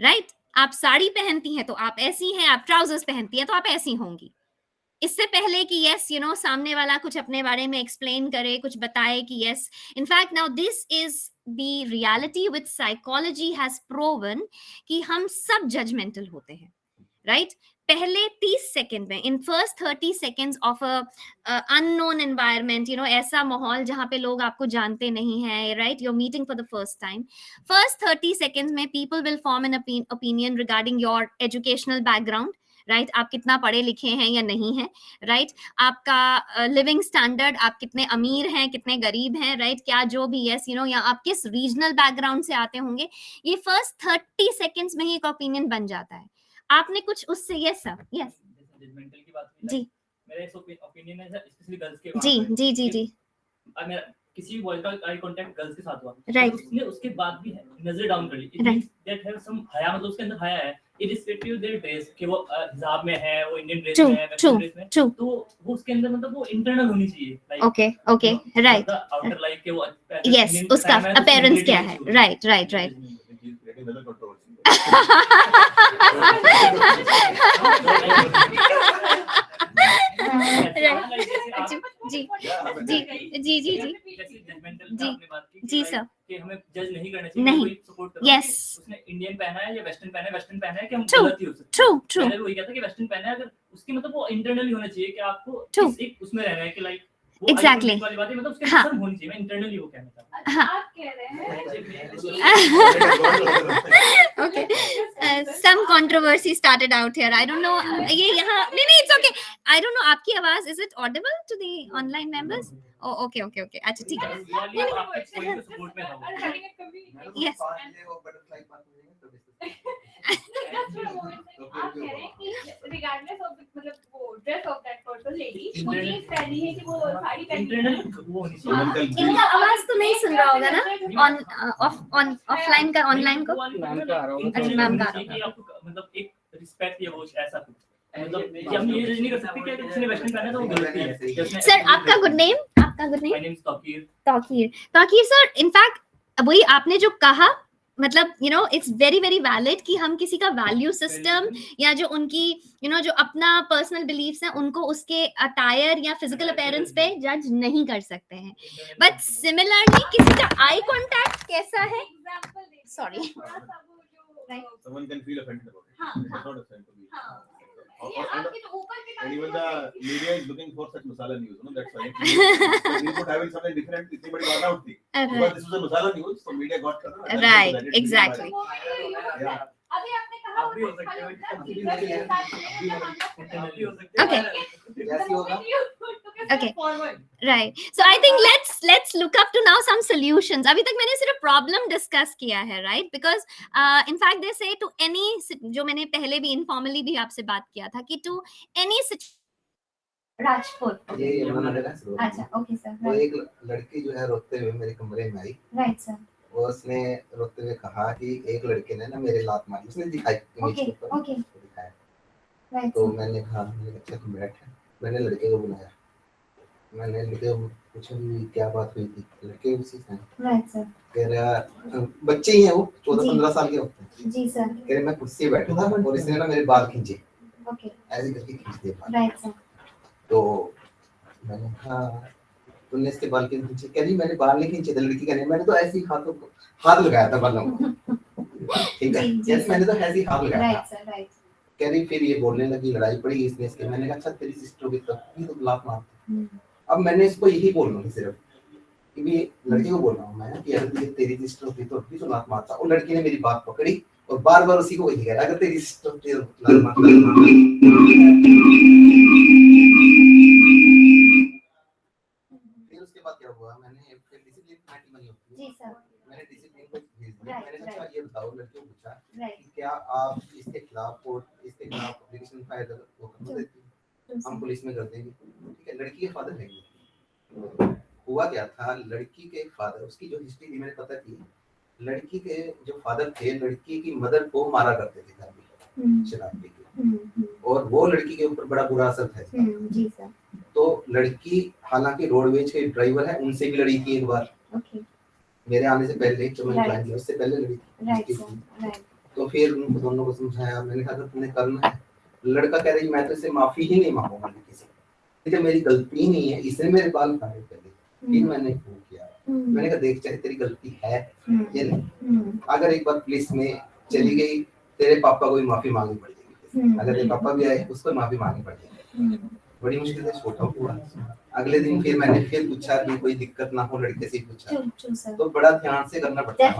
right? आप साड़ी पहनती हैं तो आप ऐसी हैं, आप ट्राउजर्स पहनती हैं तो आप ऐसी होंगी. इससे पहले कि सामने वाला कुछ अपने बारे में एक्सप्लेन करे, कुछ बताए कि in fact now this is the reality which psychology has proven कि हम सब जजमेंटल होते हैं, राइट? पहले 30 सेकंड में, in first 30 seconds of a unknown environment, ऐसा माहौल जहां पे लोग आपको जानते नहीं हैं, right? You are meeting for the first time. First 30 seconds में people will form an opinion regarding your educational background, right? आप कितना पढ़े लिखे हैं या नहीं हैं, राइट? आपका लिविंग स्टैंडर्ड, आप कितने अमीर हैं, कितने गरीब हैं, राइट? क्या जो भी या आप किस रीजनल बैकग्राउंड से आते होंगे, ये फर्स्ट 30 सेकंड्स में ही एक ओपिनियन बन जाता है. आपने कुछ उससे यस जजमेंटल की बात हुई, जी मेरा एक ओपिनियन है स्पेशली गर्ल्स के जी जी जी जी मेरा किसी भी बॉय का आई कांटेक्ट गर्ल्स के साथ हुआ, Right. उसने उसके बाद भी नजर डाउन कर ली, it Right. Means that have some हया, मतलब उसके अंदर हया है, इरिस्पेक्टिव देयर ड्रेस कि वो हिजाब में है, वो इंडियन ड्रेस True, में है, true, वेस्टर्न ड्रेस में, true. तो वो उसके अंदर मतलब वो इंटरनल होनी चाहिए, like okay okay right outer like के वो यस उसका अपीयरेंस क्या है, राइट राइट राइट जी जी जी जी जी जी जी सर कि हमें जज नहीं करना चाहिए, नहीं, कोई सपोर्ट करो yes. कि उसने इंडियन पहना है या वेस्टर्न पहना है, वेस्टर्न पहना है कि हम True, गलत ही हो सकते हैं। true, true. मैंने भी वही कहा था कि वेस्टर्न पहना है, अगर उसकी मतलब वो इंटरनली होना चाहिए कि आपको True. एक उसमें रहना है कि लाइक Exactly. वाली बात है, मतलब उसके हाँ. अंदर सब होनी चाहिए, मैं इंटरनली वो कहना चाहता हूं। हाँ. आप कह रहे हैं Okay. Some controversy started out here. I don't know. ये यहाँ नहीं it's okay. I don't know. आपकी आवाज is it audible to the online members? Oh okay okay okay. अच्छा ठीक है. वाली आपके पॉइंट के सपोर्ट में था वो। Yes. आप कह रहे हैं कि regardless of मतलब वो dress of that person lady, वो ये पहनी है कि वो साड़ी पहनी है। इंटरनल वो होनी चाहिए। इनका आवाज तो नहीं सुन रहा होगा ना ऑन ऑफलाइन का ऑनलाइन को अच्छा मैम का कि आपको मतलब एक रिस्पेक्ट या वो ऐसा कुछ मतलब कि हम ये जज नहीं कर सकते कि अगर किसी ने वेस्टर्न पहना है तो वो गलती है। सर आपका good name my name is Tauqeer Tauqeer sir in fact वही आपने जो कहा मतलब you know it's very very valid कि हम किसी का वैल्यू सिस्टम या जो उनकी जो अपना पर्सनल बिलीफ्स हैं उनको उसके अटायर या फिजिकल अपीयरेंस पे जज नहीं कर सकते हैं, बट सिमिलरली किसी का आई कांटेक्ट कैसा है sorry Someone can feel offended about it. हाँ, It's not offensive to me. हाँ। And आपके तो ऊपर के and even the media is looking for such masala news. That's why we could having something different. It's body got out. Because this was a masala news, so media got. Right, exactly. Yeah. अभी आपने कहा आप भी हो सकते हो, Okay. Okay. Right. So I think let's look up to now some solutions. अभी तक मैंने सिर्फ problem discuss किया है, right? Because in fact they say to any जो मैंने पहले भी informally भी आपसे बात किया था कि to any राजपुर ये यमुना नगर है। अच्छा ओके सर वो एक लड़की जो है रोते हुए मेरे कमरे में आई। राइट सर वो उसने रोते हुए कहा कि एक लड़के ने ना मेरे लात मारी, उसने दिखाई इमेज के ऊपर ओके दिखाया। राइट तो मैंने कहा अच्छा तुम बैठ, मैंने लड़के को बुलाया, मैंने लड़के को पूछा कि क्या बात हुई थी, लड़के उसी से राइट सर कह रहा बच्चे ही हैं वो 14-15 साल के होते हैं जी सर कह रहे मैं कुर्सी पे बैठा था और इसने ना मेरे बाल खींचे ओके ऐसे करके खींच दिए बाल। राइट सर तो मैंने कहा तुमने इसके बाल क्यों खींचे, कह रही मैंने बाल नहीं खींचे थे, लड़की कह रही मैंने तो ऐसे ही हाथ लगाया था बालों को। ठीक है यस मैंने तो ऐसे ही हाथ लगाया राइट था। सर राइट कह रही फिर ये बोलने लगी, लड़ाई पड़ी इसने इसके, मैंने कहा अच्छा तेरी सिस्टर की तब भी तो लात मारती। अब मैंने इसको यही बोलना है सिर्फ कि भी लड़के को बोल रहा हूँ मैं कि अगर तेरी सिस्टर होती तो भी तो लात मारता, और लड़की ने मेरी बात पकड़ी और बार बार उसी को वही कह रहा अगर तेरी सिस्टर होती तो लात मारता। उसके बाद क्या हुआ, मैंने फिर डिसिप्लिन कमेटी बनी होती है जी सर मैंने डिसिप्लिन को भेज दिया। मैंने अच्छा ये बताओ लड़कियों को पूछा राइट कि क्या आप इसके खिलाफ कोर्ट इसके खिलाफ एप्लीकेशन फाइल वो कर देती हैं, हम पुलिस में कर देंगे। ठीक है लड़की के फादर नहीं, हुआ क्या था लड़की के फादर उसकी जो हिस्ट्री थी मैंने पता की, लड़की के जो फादर थे लड़की की मदर को मारा करते थे घर में शराब पी के, और वो लड़की के ऊपर बड़ा बुरा असर था जी सर। तो लड़की हालांकि रोडवेज के ड्राइवर है उनसे भी लड़ी थी एक बार ओके मेरे आने से पहले जो मैंने ज्वाइन किया उससे पहले लड़ी थी। राइट सर राइट तो फिर उनको दोनों को समझाया, मैंने कहा तुमने करना है, लड़का कह रही मैं तो इससे माफी ही नहीं मांगूंगा किसी, ठीक है मेरी गलती ही नहीं है, इसने मेरे बाल काटे पहले फिर मैंने फोन किया, मैंने कहा देख चाहे तेरी गलती है या नहीं, अगर एक बार पुलिस में चली गई तेरे पापा को भी माफी मांगनी पड़ेगी, अगर तेरे पापा भी आए उसको माफी मांगनी पड़ेगी। बड़ी मुश्किल से छोटा हुआ। अगले दिन फिर मैंने फिर पूछा कि कोई दिक्कत ना हो, लड़के से पूछा तो बड़ा ध्यान से करना पड़ता है।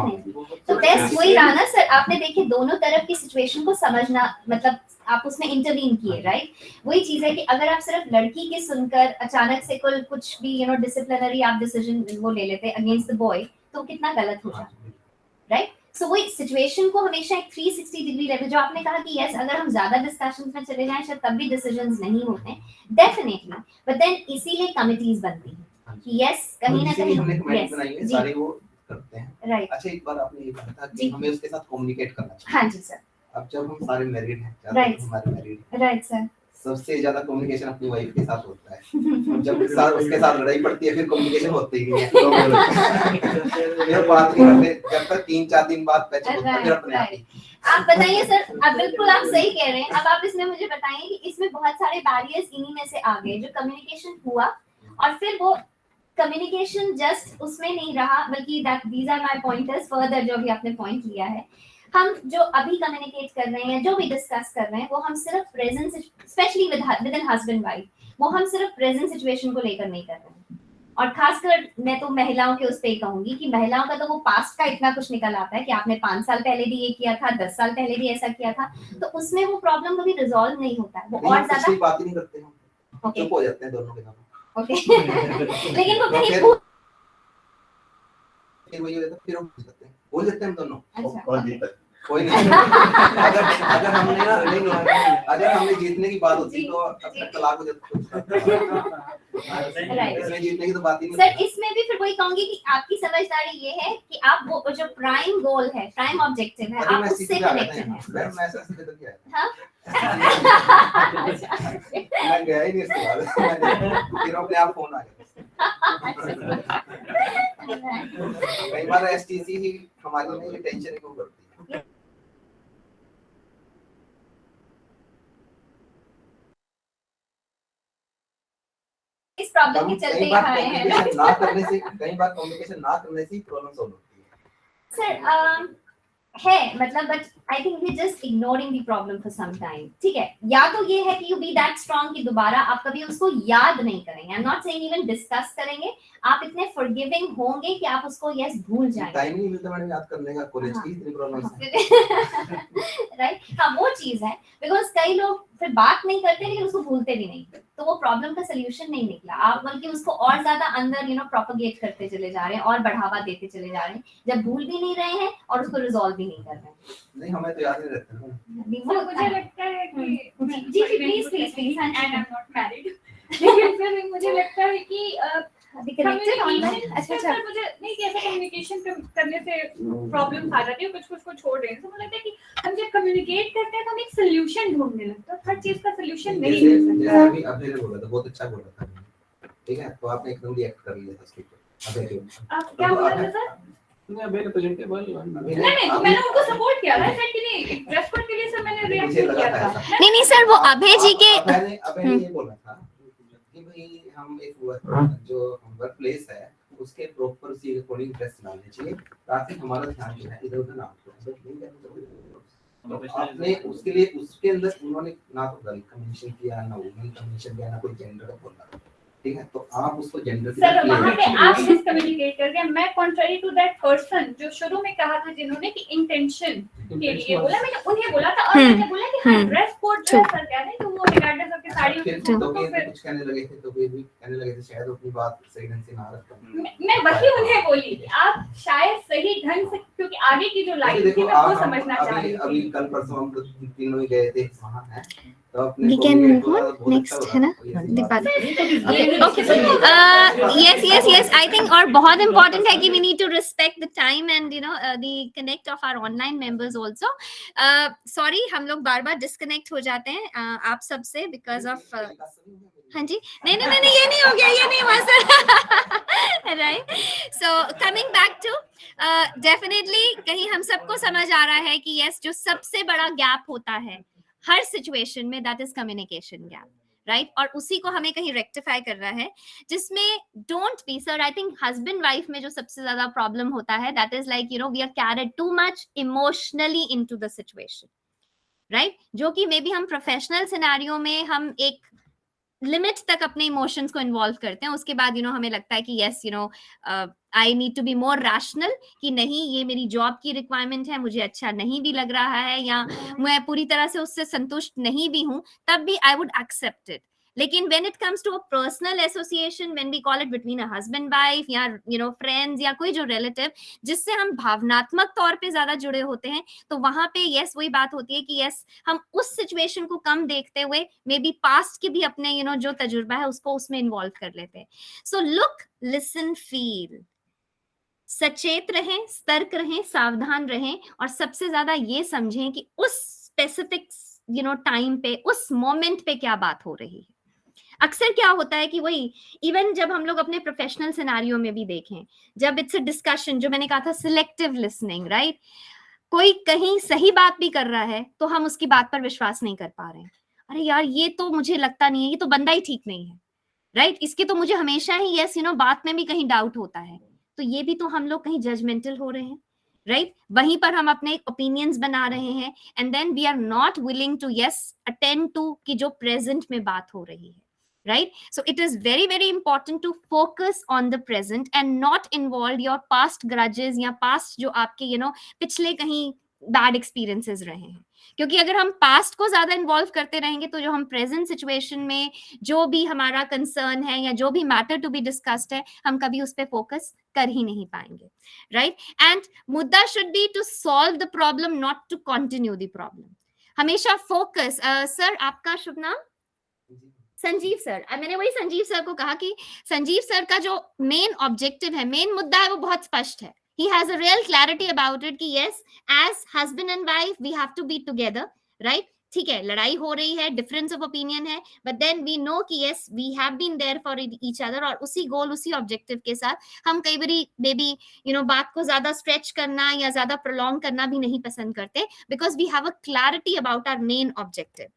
तो बेस्ट वही रहा ना सर, आपने देखिए दोनों तरफ की सिचुएशन को समझना, मतलब आप उसमें इंटरवीन किए, राइट? वही चीज है कि अगर आप सिर्फ लड़की के सुनकर अचानक से कुछ भी डिसिप्लिनरी आप डिसीजन वो ले लेते अगेंस्ट द बॉय तो कितना गलत हो जाता, राइट? सो वही सिचुएशन को हमेशा एक 360 डिग्री लेवल, जो आपने कहा कि यस अगर हम ज्यादा डिस्कशंस में चले जाएं शायद तब भी डिसीजंस नहीं होते डेफिनेटली, बट देन इसीलिए कमिटीज बनती हैं कि यस कहीं ना कहीं हमने कमेटी बनाई है, सारे वो करते हैं। राइट। अच्छा एक बार आपने ये कहा था कि हमें उसके साथ कम्युनिकेट करना चाहिए। हाँ जी सर। अब जब हम सारे मैरिड हैं, राइट हमारे मैरिड, राइट सर, सबसे ज्यादा कम्युनिकेशन अपनी वाइफ के साथ होता है। जब उसके साथ लड़ाई पड़ती है फिर कम्युनिकेशन होती ही नहीं है, फिर बात नहीं करते जब तक 3-4 दिन बाद पैच होता है फिर अपने आप ही। आप बताइए सर, अब बिल्कुल आप सही कह रहे हैं। अब आप इसमें मुझे बताइए कि इसमें बहुत सारे बैरियर्स इन्हीं में से आ गए, जो कम्युनिकेशन हुआ और फिर वो कम्युनिकेशन जस्ट उसमें नहीं रहा, बल्कि that these are my pointers further जो भी आपने पॉइंट लिया है। हम जो अभी कम्युनिकेट कर रहे हैं, जो भी डिस्कस कर रहे हैं, वो हम सिर्फ present, specially with in husband wife, वो हम सिर्फ प्रेजेंट सिचुएशन को लेकर नहीं कर रहे हैं। और खासकर मैं तो महिलाओं के उस पे कहूंगी कि महिलाओं का तो वो पास्ट का इतना कुछ निकल आता है कि आपने 5 साल पहले भी ये किया था, 10 साल पहले भी ऐसा किया था, तो उसमें वो प्रॉब्लम कभी रिजॉल्व नहीं होता है, वो और ज्यादा बात ही नहीं करते हम, चुप हो जाते हैं दोनों के दोनों। ओके लेकिन वो कहीं फिर वही होता है, फिर हम बोल देते हैं हम दोनों। अच्छा। कौन जीता है? कोई नहीं। अगर हमने ना नहीं, अगर हमने जीतने की बात होती तो अब तक तलाक हो जाता। इसमें जीतने की तो बात ही नहीं। सर इसमें भी फिर वही कहूंगी कि आपकी समझदारी ये है कि आप वो जो प्राइम गोल है, प्राइम ऑब्जेक्टिव है, आप उससे कनेक्टेड हैं। मैं ऐसा सीधे तो गया। हाँ मैं गया ही नहीं इसके बाद, फिर अपने आप फोन आ गया। कई बार एसटीसी ही हमारी में टेंशन ही को करती है। इस प्रॉब्लम के चलते ही आए हैं ना करने से, कई बार कम्युनिकेशन ना करने से प्रॉब्लम सॉल्व होती है। सर है मतलब, but I think we just ignoring the problem for some time. ठीक है, या तो ये है कि यू बी दैट स्ट्रांग कि दोबारा आप कभी उसको याद नहीं करेंगे, आई am not saying even discuss करेंगे, आप इतने फॉरगिविंग होंगे कि आप उसको यस भूल जाएंगे। टाइम नहीं मिलता मैडम याद करने का, कॉलेज की इतनी प्रॉब्लम्स हैं। राइट, हाँ वो चीज है, बिकॉज कई लोग फिर बात नहीं करते लेकिन उसको भूलते भी नहीं, तो वो प्रॉब्लम का सलूशन नहीं निकला। आप बल्कि उसको और ज्यादा अंदर प्रोपगेट करते चले जा रहे हैं और बढ़ावा देते चले जा रहे हैं, जब भूल भी नहीं रहे हैं और उसको रिजॉल्व भी नहीं कर रहे हैं। नहीं हमें तो याद नहीं रहता ना। तो मुझे लगता है कि जी please please, and I am not married, लेकिन फिर मुझे लगता है कि कनेक्टेड ऑनलाइन। अच्छा सर मुझे नहीं कि ऐसा कम्युनिकेशन करने से प्रॉब्लम आ जाती है, कुछ को छोड़ रहे हैं, तो मुझे लगता है कि हम जब कम्युनिकेट करते हैं तो हम एक सॉल्यूशन ढूंढने लगते हैं, हर चीज का सॉल्यूशन नहीं मिल सकता। जैसे अभी आपने बोला था, बहुत अच्छा बोला था, ठीक है, तो आपने एकदम रिएक्ट कर लिया था उसके ऊपर। अबे आप क्या बोल रहे थे सर? मैं रिप्रेजेंटेबल नहीं मैंने उनको सपोर्ट किया था सर, कि नहीं ड्रेस कोड के लिए सर मैंने रिएक्ट किया था। नहीं सर, वो अभय जी के मैंने ये बोला था कि भाई हम एक जो वर्क प्लेस है उसके प्रॉपर उसी अकॉर्डिंग ड्रेस डालनी चाहिए, ताकि हमारा ध्यान जो है इधर उधर ना हो। आपने उसके लिए उसके अंदर उन्होंने ना तो गर्ल कम्युनिकेशन किया, ना वुमेन कम्युनिकेशन किया, ना कोई जेंडर बोला, ठीक है, तो आप उसको जेंडर सर वहां पे आप मिसकम्युनिकेट कर गए। मैं कॉन्ट्ररी टू दैट पर्सन जो शुरू में कहा था, जिन्होंने कि इंटेंशन के लिए बोला, मैंने उन्हें बोला था, और मैंने बोला कि हाँ ड्रेस कोड जो है सर क्या है, तो वो रिगार्डनेस ऑफ के साड़ी तो कुछ कहने लगे थे, तो भी कहने लगे थे शायद अपनी बात सही ढंग से ना रख पाए। मैं वही उन्हें बोली कि आप शायद सही ढंग से, क्योंकि आगे की जो लाइन थी मैं वो समझना चाह रही थी। अभी कल परसों हम तीनों ही गए थे वहां है, तो अपने We can move on next, है ना? Yes. I think और बहुत important है कि we need to respect the time and the connect of our online members also. Sorry, हम लोग बार-बार disconnect हो जाते हैं आप सबसे because of हाँ जी, नहीं ये नहीं हो गया, ये नहीं हुआ sir. Right, so coming back to definitely कहीं हम सबको समझ आ रहा है कि yes, जो सबसे बड़ा गैप होता है हर सिचुएशन में, that is communication gap, right, और उसी को हमें कहीं रेक्टिफाई करना है, जिसमें don't be sir, I think husband wife में जो सबसे ज्यादा प्रॉब्लम होता है, that is like we are carried too much emotionally into the situation, right, जो कि मे बी हम प्रोफेशनल सिनेरियो में हम एक लिमिट तक अपने इमोशंस को इन्वॉल्व करते हैं, उसके बाद हमें लगता है कि yes I need to be more rational, कि नहीं ये मेरी जॉब की रिक्वायरमेंट है, मुझे अच्छा नहीं भी लग रहा है या मैं पूरी तरह से उससे संतुष्ट नहीं भी हूं, तब भी आई वुड एक्सेप्ट इट, लेकिन when it comes to a personal association, when we call it between a husband wife या friends या कोई जो relative जिससे हम भावनात्मक तौर पे ज्यादा जुड़े होते हैं, तो वहां पे यस वही बात होती है कि यस हम उस सिचुएशन को कम देखते हुए मे बी पास्ट के भी अपने जो तजुर्बा है उसको उसमें इन्वॉल्व कर लेते हैं. सो लुक, लिसन, फील, सचेत रहें, सतर्क रहें, सावधान रहें, और सबसे ज्यादा ये समझें कि उस स्पेसिफिक टाइम पे, उस मोमेंट पे क्या बात हो रही है. अक्सर क्या होता है कि वही इवन जब हम लोग अपने प्रोफेशनल सिनेरियो में भी देखें, जब इट्स अ डिस्कशन, जो मैंने कहा था सिलेक्टिव लिसनिंग, राइट, कोई कहीं सही बात भी कर रहा है तो हम उसकी बात पर विश्वास नहीं कर पा रहे हैं. अरे यार ये तो मुझे लगता नहीं है, ये तो बंदा ही ठीक नहीं है, राइट, इसके तो मुझे हमेशा ही यस बात में भी कहीं डाउट होता है. तो ये भी तो हम लोग कहीं जजमेंटल हो रहे हैं, राइट, वहीं पर हम अपने ओपिनियंस बना रहे हैं, and then we are not willing to attend to कि जो प्रेजेंट में बात हो रही है. Right? So it is very, very important to focus on the present and not involve your past grudges या past जो आपके पिछले कहीं bad experiences रहे हैं. क्योंकि अगर हम past को ज्यादा involve करते रहेंगे तो जो हम present situation में जो भी हमारा concern है या जो भी matter to be discussed है, हम कभी उस पे focus कर ही नहीं पाएंगे. Right? And मुद्दा should be to solve the problem, not to continue the problem. हमेशा focus. सर आपका शुभ नाम? संजीव सर. मैंने वही संजीव सर को कहा कि संजीव सर का जो मेन ऑब्जेक्टिव है, मेन मुद्दा है, वो बहुत स्पष्ट है. He has a real clarity about it कि yes, as husband and wife we have to be together, right? ठीक है, लड़ाई हो रही है, डिफरेंस ऑफ ओपिनियन है, but then we know कि yes, we have been there for each other, और उसी गोल, उसी ऑब्जेक्टिव के साथ हम कई बारी बेबी बात को ज्यादा स्ट्रेच करना या ज्यादा प्रोलॉन्ग करना भी नहीं पसंद करते, because we have a clarity about our main objective.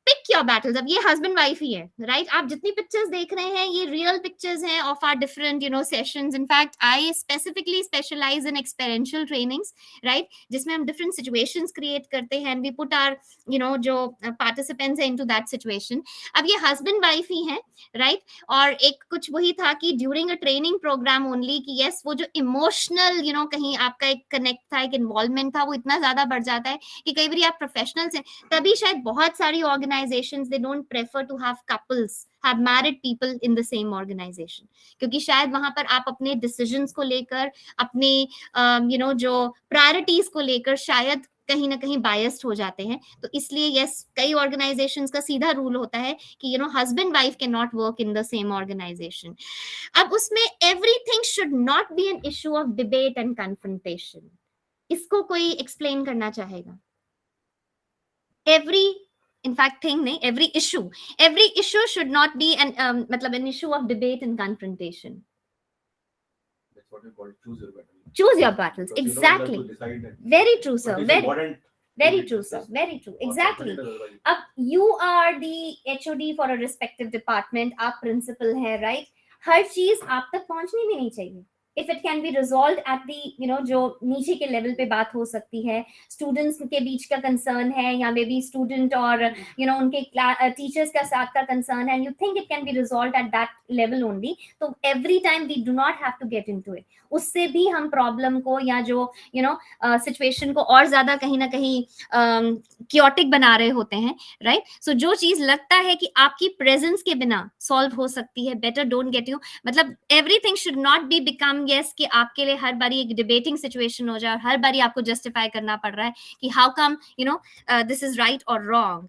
Pick your battles. अब ये हस्बैंड वाइफ ही है, राइट? आप जितनी पिक्चर्स देख रहे हैं ये रियल पिक्चर्स हैं of our different sessions. In fact I specifically specialize in experiential trainings, right, जिसमें हम डिफरेंट सिचुएशंस क्रिएट करते हैं, वी पुट आवर जो पार्टिसिपेंट्स हैं इनटू दैट सिचुएशन. अब ये हस्बैंड वाइफ ही है, राइट, और एक कुछ वही था कि during a training program only कि यस वो जो इमोशनल कहीं आपका एक कनेक्ट था, एक इन्वॉल्वमेंट था, वो इतना ज्यादा बढ़ जाता है कि कई बार आप प्रोफेशनल्स हैं, तभी शायद बहुत सारी organizations they don't prefer to have couples, have married people in the same organization, क्योंकि शायद वहां पर आप अपने decisions को लेकर, अपने जो priorities को लेकर शायद कहीं ना कहीं biased हो जाते हैं. तो इसलिए yes, कई organizations का सीधा रूल होता है कि husband wife cannot work in the same organization. अब उसमें everything should not be an issue of debate and confrontation. इसको कोई explain करना चाहेगा? In fact thing नहीं, every issue should not be an an issue of debate and confrontation. That's what we call choose your battles. Choose your battles. Because Exactly. you don't have to decide that. Very true, sir. But it's Very important very to true, discuss sir. Very true. or Exactly. consider otherwise. अब you are the HOD for a respective department, आप principal है, right? हर चीज आप तक पहुंचनी भी नहीं चाहिए. If it can be resolved at the जो नीचे के लेवल पे बात हो सकती है, स्टूडेंट्स के बीच का कंसर्न है या मे बी स्टूडेंट और उनके टीचर्स का साथ का कंसर्न है, and you think it can be resolved at that level only, तो every time we do not have to get into it. उससे भी हम प्रॉब्लम को या जो सिचुएशन को और ज्यादा कहीं ना कहीं क्योटिक बना रहे होते हैं, राइट? सो जो चीज लगता है कि आपकी प्रेजेंस के बिना सॉल्व हो सकती है, बेटर डोंट गेट यू. मतलब everything should not be become yes कि आपके लिए हर बारी एक डिबेटिंग सिचुएशन हो जाए और हर बारी आपको जस्टिफाई करना पड़ रहा है कि how come this is right और रॉन्ग.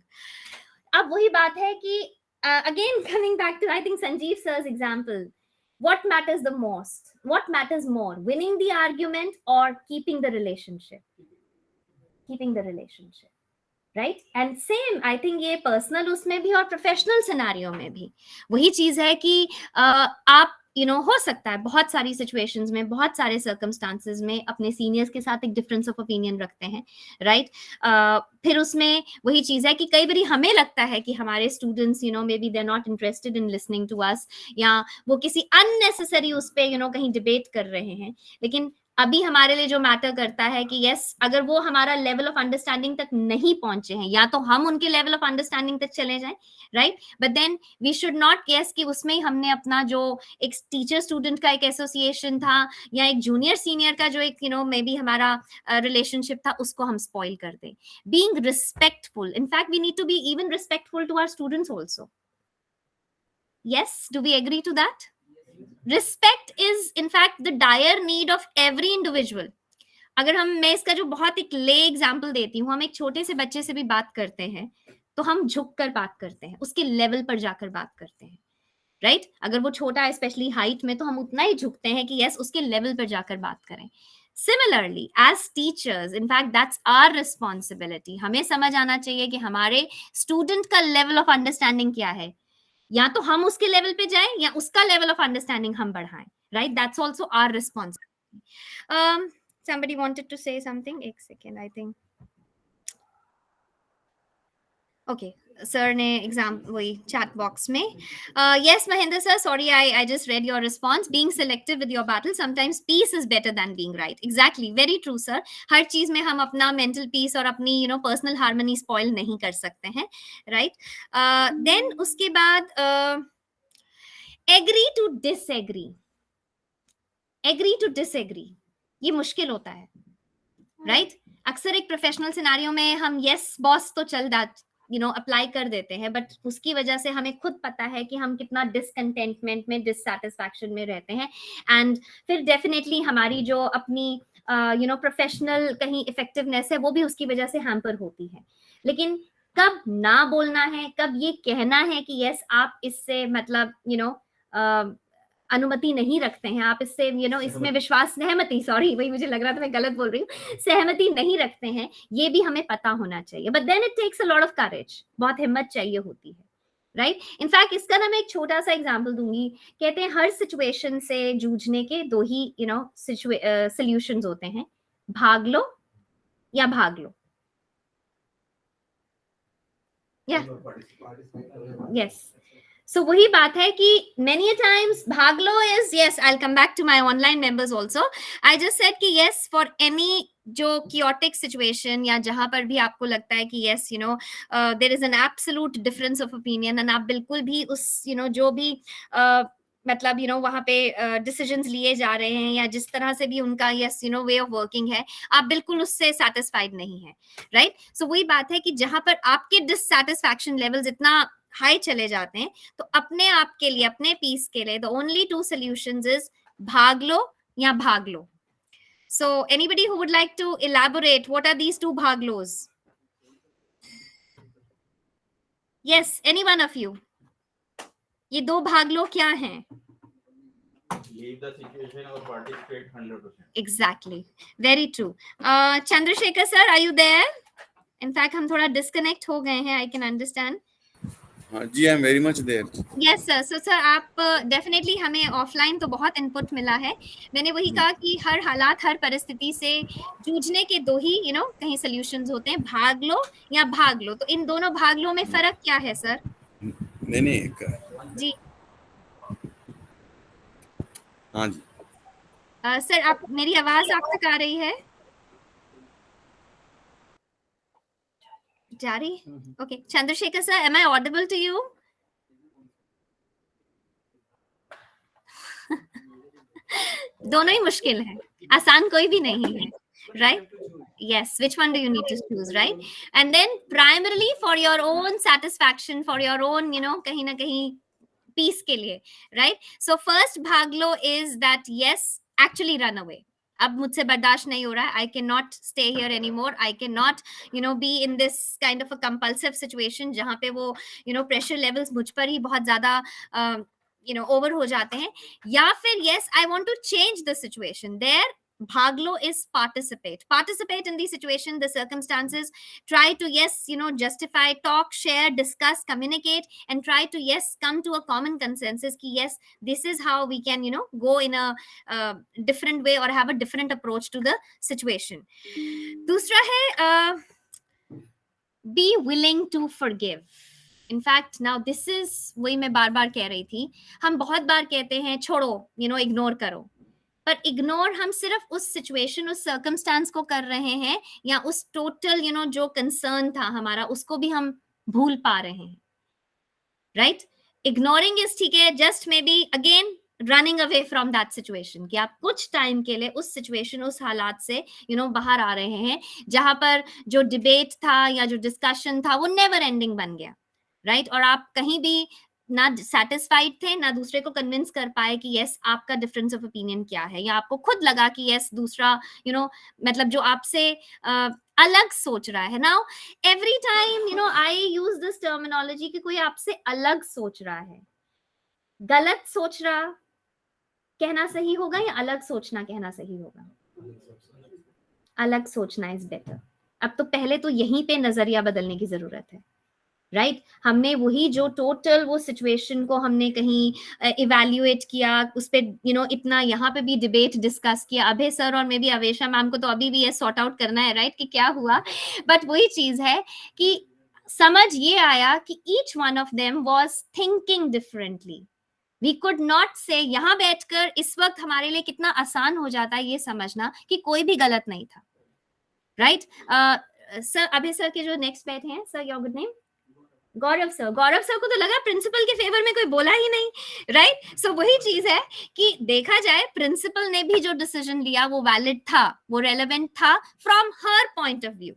अब वही बात है कि again coming back to I think Sanjeev sir's example, what matters the most, what matters more, winning the argument or keeping the relationship? Keeping the relationship, right? And same I think ये personal उसमें भी और professional scenario में भी वही चीज है कि आप हो सकता है बहुत सारी सिचुएशंस में, बहुत सारे सर्कमस्टांसेस में अपने सीनियर्स के साथ एक डिफरेंस ऑफ ओपिनियन रखते हैं, राइट? फिर उसमें वही चीज है कि कई बार हमें लगता है कि हमारे students may be they are not interested in listening to us, या वो किसी अननेसेसरी उस पे कहीं डिबेट कर रहे हैं. लेकिन अभी हमारे लिए जो मैटर करता है कि यस अगर वो हमारा लेवल ऑफ अंडरस्टैंडिंग तक नहीं पहुंचे हैं, या तो हम उनके लेवल ऑफ अंडरस्टैंडिंग तक चले जाएं, right? But then we should not guess कि उसमें ही हमने अपना जो एक टीचर स्टूडेंट का एक एसोसिएशन था या एक जूनियर सीनियर का जो एक मे बी हमारा रिलेशनशिप था, उसको हम स्पॉइल कर दें. Being respectful, in fact we need to be even respectful to our students also, Yes, do we agree to that? Respect is in fact the dire need of every individual. अगर मैं इसका जो बहुत एक ले एग्जाम्पल देती हूँ, हम एक छोटे से बच्चे से भी बात करते हैं तो हम झुक कर बात करते हैं, उसके लेवल पर जाकर बात करते हैं, राइट? अगर वो छोटा है स्पेशली हाइट में तो हम उतना ही झुकते हैं कि यस उसके लेवल पर जाकर बात करें. Similarly, as teachers, in fact, that's our responsibility. हमें समझ आना चाहिए कि हमारे स्टूडेंट का लेवल ऑफ अंडरस्टैंडिंग क्या है, या तो हम उसके लेवल पे जाएं या उसका लेवल ऑफ अंडरस्टैंडिंग हम बढ़ाएं, right? That's also our responsibility. Somebody wanted to say something. एक second, I think. Okay, sir ने एग्जाम वही chat box में. Yes, Mahendra sir, sorry, I just read your response. Being selective with your battle, sometimes peace is better than being right. Exactly, very true, sir. हर चीज में हम अपना mental peace और अपनी personal harmony spoil नहीं कर सकते हैं, right? Then उसके बाद agree to disagree. Agree to disagree. ये मुश्किल होता है, राइट? अक्सर एक प्रोफेशनल सिनेरियो में हम यस बॉस तो चल दैट अप्लाई कर देते हैं, बट उसकी वजह से हमें खुद पता है कि हम कितना डिसकंटेंटमेंट में, डिससैटिस्फैक्शन में रहते हैं, एंड फिर डेफिनेटली हमारी जो अपनी प्रोफेशनल कहीं इफेक्टिवनेस है वो भी उसकी वजह से हैम्पर होती है. लेकिन कब ना बोलना है, कब ये कहना है कि यस आप इससे मतलब अनुमति नहीं रखते हैं, आप इससे इसमें विश्वास सहमति, सॉरी वही मुझे लग रहा था मैं गलत बोल रही हूँ, सहमति नहीं रखते हैं, ये भी हमें पता होना चाहिए. But then it takes a lot of courage, बहुत हिम्मत चाहिए होती है, राइट? इनफैक्ट इसका ना मैं एक छोटा सा एग्जांपल दूंगी. कहते हैं हर सिचुएशन से जूझने के दो ही सॉल्यूशंस होते हैं, भाग लो या भाग लो. यस, so वही बात है कि many a times भाग लो is yes. I'll come back to my online members also. I just said कि yes for any जो chaotic situation या जहां पर भी आपको लगता है कि yes there is an absolute difference of opinion and आप बिल्कुल भी उस जो भी मतलब वहां पे डिसीजंस लिए जा रहे हैं या जिस तरह से भी उनका यस वे ऑफ वर्किंग है, आप बिल्कुल उससे सेटिस्फाइड नहीं है, राइट? सो वही बात है कि जहां पर आपके डिससैटिस्फैक्शन लेवल्स इतना हाई चले जाते हैं तो अपने आप के लिए, अपने पीस के लिए the only two solutions is भाग लो या भाग लो. So anybody who would like to elaborate what are these two भागलोस? Yes, any one of you? ये दो भागलो क्या हैं? Leave the situation or participate 100%. Exactly, very true. Chandrasekhar sir, are you there? In fact, हम थोड़ा disconnect हो गए हैं. I can understand. जी, I am very much there. Yes sir. So sir आप डेफिनेटली हमें ऑफलाइन तो बहुत इनपुट मिला है. मैंने वही कहा कि हर हालात, हर परिस्थिति से जूझने के दो ही कहीं सॉल्यूशंस होते हैं, भाग लो या भाग लो. तो इन दोनों भाग लो में फर्क क्या है सर? नहीं जी हाँ जी. सर आप, मेरी आवाज आप तक आ रही है? जा रही? Okay. Chandrashekhar sir, am I audible to you? दोनों ही मुश्किल है, आसान कोई भी नहीं है, right? Yes, which one do you need to choose, right? And then primarily for your own satisfaction, for your own कहीं ना कहीं पीस के लिए, right? So first भाग लो is that yes, actually run away. अब मुझसे बर्दाश्त नहीं हो रहा है, I cannot stay here anymore, I cannot be in this kind of a compulsive situation जहाँ पे वो pressure levels मुझ पर ही बहुत ज्यादा over हो जाते हैं. या फिर yes, I want to change the situation. There Bhaglo is participate in the situation, the circumstances, try to yes justify, talk, share, discuss, communicate, and try to yes come to a common consensus ki yes this is how we can go in a different way or have a different approach to the situation. दूसरा है be willing to forgive. In fact, now this is वही मैं बार बार कह रही थी, हम बहुत बार कहते हैं छोड़ो इग्नोर करो, पर इग्नोर हम सिर्फ उस सिचुएशन, उस सर्कमस्टांस को कर रहे हैं या उस टोटल जो कंसर्न था हमारा उसको भी हम भूल पा रहे हैं, राइट? इग्नोरिंग इज ठीक है, just may be again running away from that situation, कि आप कुछ टाइम के लिए उस सिचुएशन, उस हालात से बाहर आ रहे हैं जहां पर जो डिबेट था या जो डिस्कशन था वो नेवर एंडिंग बन गया, राइट? और आप कहीं भी ना सेटिस्फाइड थे, ना दूसरे को कन्विंस कर पाए कि यस आपका डिफरेंस ऑफ ओपिनियन क्या है, या आपको खुद लगा कि यस दूसरा मतलब जो आपसे अलग सोच रहा है. Now every time I use this terminology कि कोई आपसे अलग सोच रहा है, गलत सोच रहा कहना सही होगा या अलग सोचना कहना सही होगा? अलग सोचना इज बेटर. अब तो पहले तो यहीं पे नजरिया बदलने की जरूरत है, राइट? हमने वही जो टोटल वो सिचुएशन को हमने कहीं इवैल्यूएट किया, उस पे इतना यहाँ पे भी डिबेट डिस्कस किया. अभय सर और मे बी अवेशा मैम को तो अभी भी ये सॉर्ट आउट करना है, राइट, कि क्या हुआ. बट वही चीज है कि समझ ये आया कि each one of them was thinking differently. We could not say यहाँ बैठकर इस वक्त हमारे लिए कितना आसान हो जाता है ये समझना कि कोई भी गलत नहीं था, राइट? सर अभय सर के जो नेक्स्ट बैठे हैं, sir your good name? Gaurav sir. Gaurav sir को तो लगा प्रिंसिपल के फेवर में कोई बोला ही नहीं, राइट? सो वही चीज है कि देखा जाए प्रिंसिपल ने भी जो डिसीजन लिया वो वैलिड था, वो रेलेवेंट था from her point of view,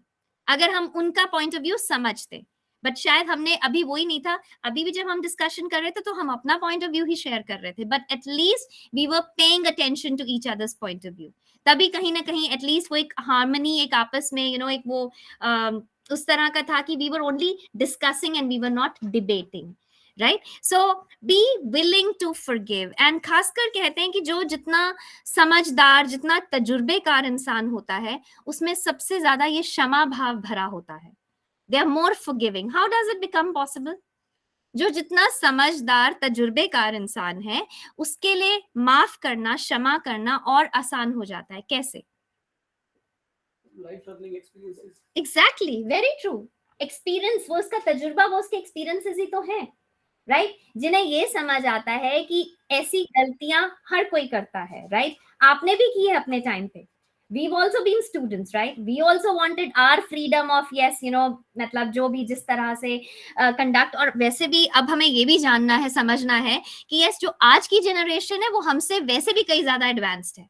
अगर हम उनका पॉइंट ऑफ व्यू समझते. बट शायद हमने अभी वही नहीं था, अभी भी जब हम डिस्कशन कर रहे थे तो हम अपना पॉइंट ऑफ व्यू ही शेयर कर रहे थे, but at least we were paying attention to each others point of view. तभी कहीं ना कहीं एटलीस्ट वो एक हार्मनी, एक आपस में एक वो उस तरह का था कि we were only discussing and we were not debating, right? So be willing to forgive. And खासकर कहते हैं कि जो जितना समझदार, जितना तजुर्बेकार इंसान होता है उसमें सबसे ज्यादा ये क्षमा भाव भरा होता है. They are more forgiving. How does it become possible? जो जितना समझदार तजुर्बेकार इंसान है उसके लिए माफ करना, क्षमा करना और आसान हो जाता है. कैसे? Life learning experiences. Exactly, very true. Experience, वो उसका तजुर्बा, वो उसके experiences ही तो है, राइट? जिन्हें ये समझ आता है कि ऐसी गलतियां हर कोई करता है, राइट? आपने भी की है अपने टाइम पे. We've also been students, right? We also wanted our freedom of yes, मतलब जो भी जिस तरह से कंडक्ट. और वैसे भी अब हमें ये भी जानना है, समझना है कि यस जो आज की जनरेशन है वो हमसे वैसे भी कई ज्यादा एडवांस्ड है,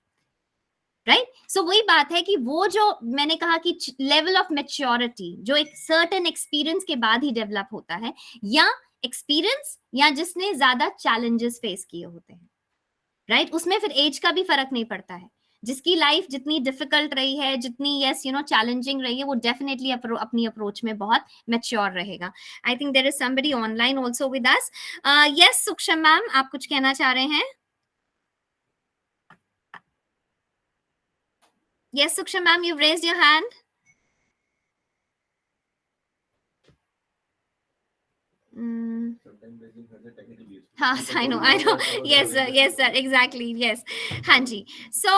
राइट? सो वही बात है कि वो जो मैंने कहा कि लेवल ऑफ मैच्योरिटी जो एक सर्टेन एक्सपीरियंस के बाद ही डेवलप होता है, या एक्सपीरियंस या जिसने ज्यादा चैलेंजेस फेस किए होते हैं, राइट? उसमें फिर एज का भी फर्क नहीं पड़ता है. जिसकी लाइफ जितनी डिफिकल्ट रही है, जितनी यस चैलेंजिंग रही है, वो डेफिनेटली अपनी अप्रोच में बहुत मैच्योर रहेगा. I think there is somebody online also with us. Yes Saksham ma'am, आप कुछ कहना चाह रहे हैं? Yes Saksham ma'am, you raised your hand. हाँ, I know, yes sir, exactly, yes. हाँ जी. So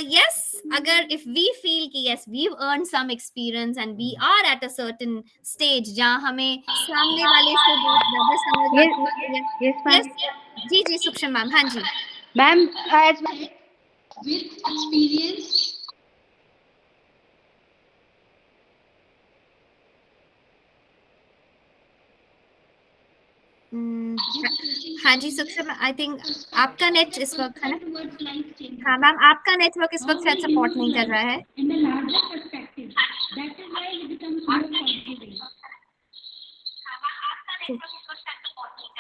yes, अगर if we feel कि yes we've earned some experience and we are at a certain stage जहाँ हमें सामने वाले से बहुत ज़्यादा समझ आती है. Yes, जी सुक्षम मैम. हाँ जी मैम. With experience हाँ जी सुक्षम, आई थिंक आपका नेट इस वक्त है ना? हाँ मैम, आपका नेटवर्क इस वक्त शायद सपोर्ट नहीं कर रहा है.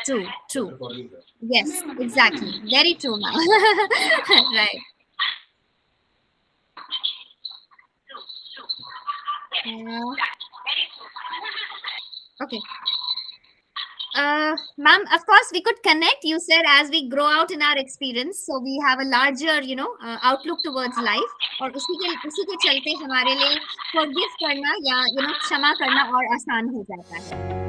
True. Yes, exactly. Very true now. Right. Okay. Ma'am, of course we could connect. You said as we grow out in our experience, so we have a larger, outlook towards life. और उसी के चलते हमारे लिए forgive करना या क्षमा करना और आसान हो जाता है.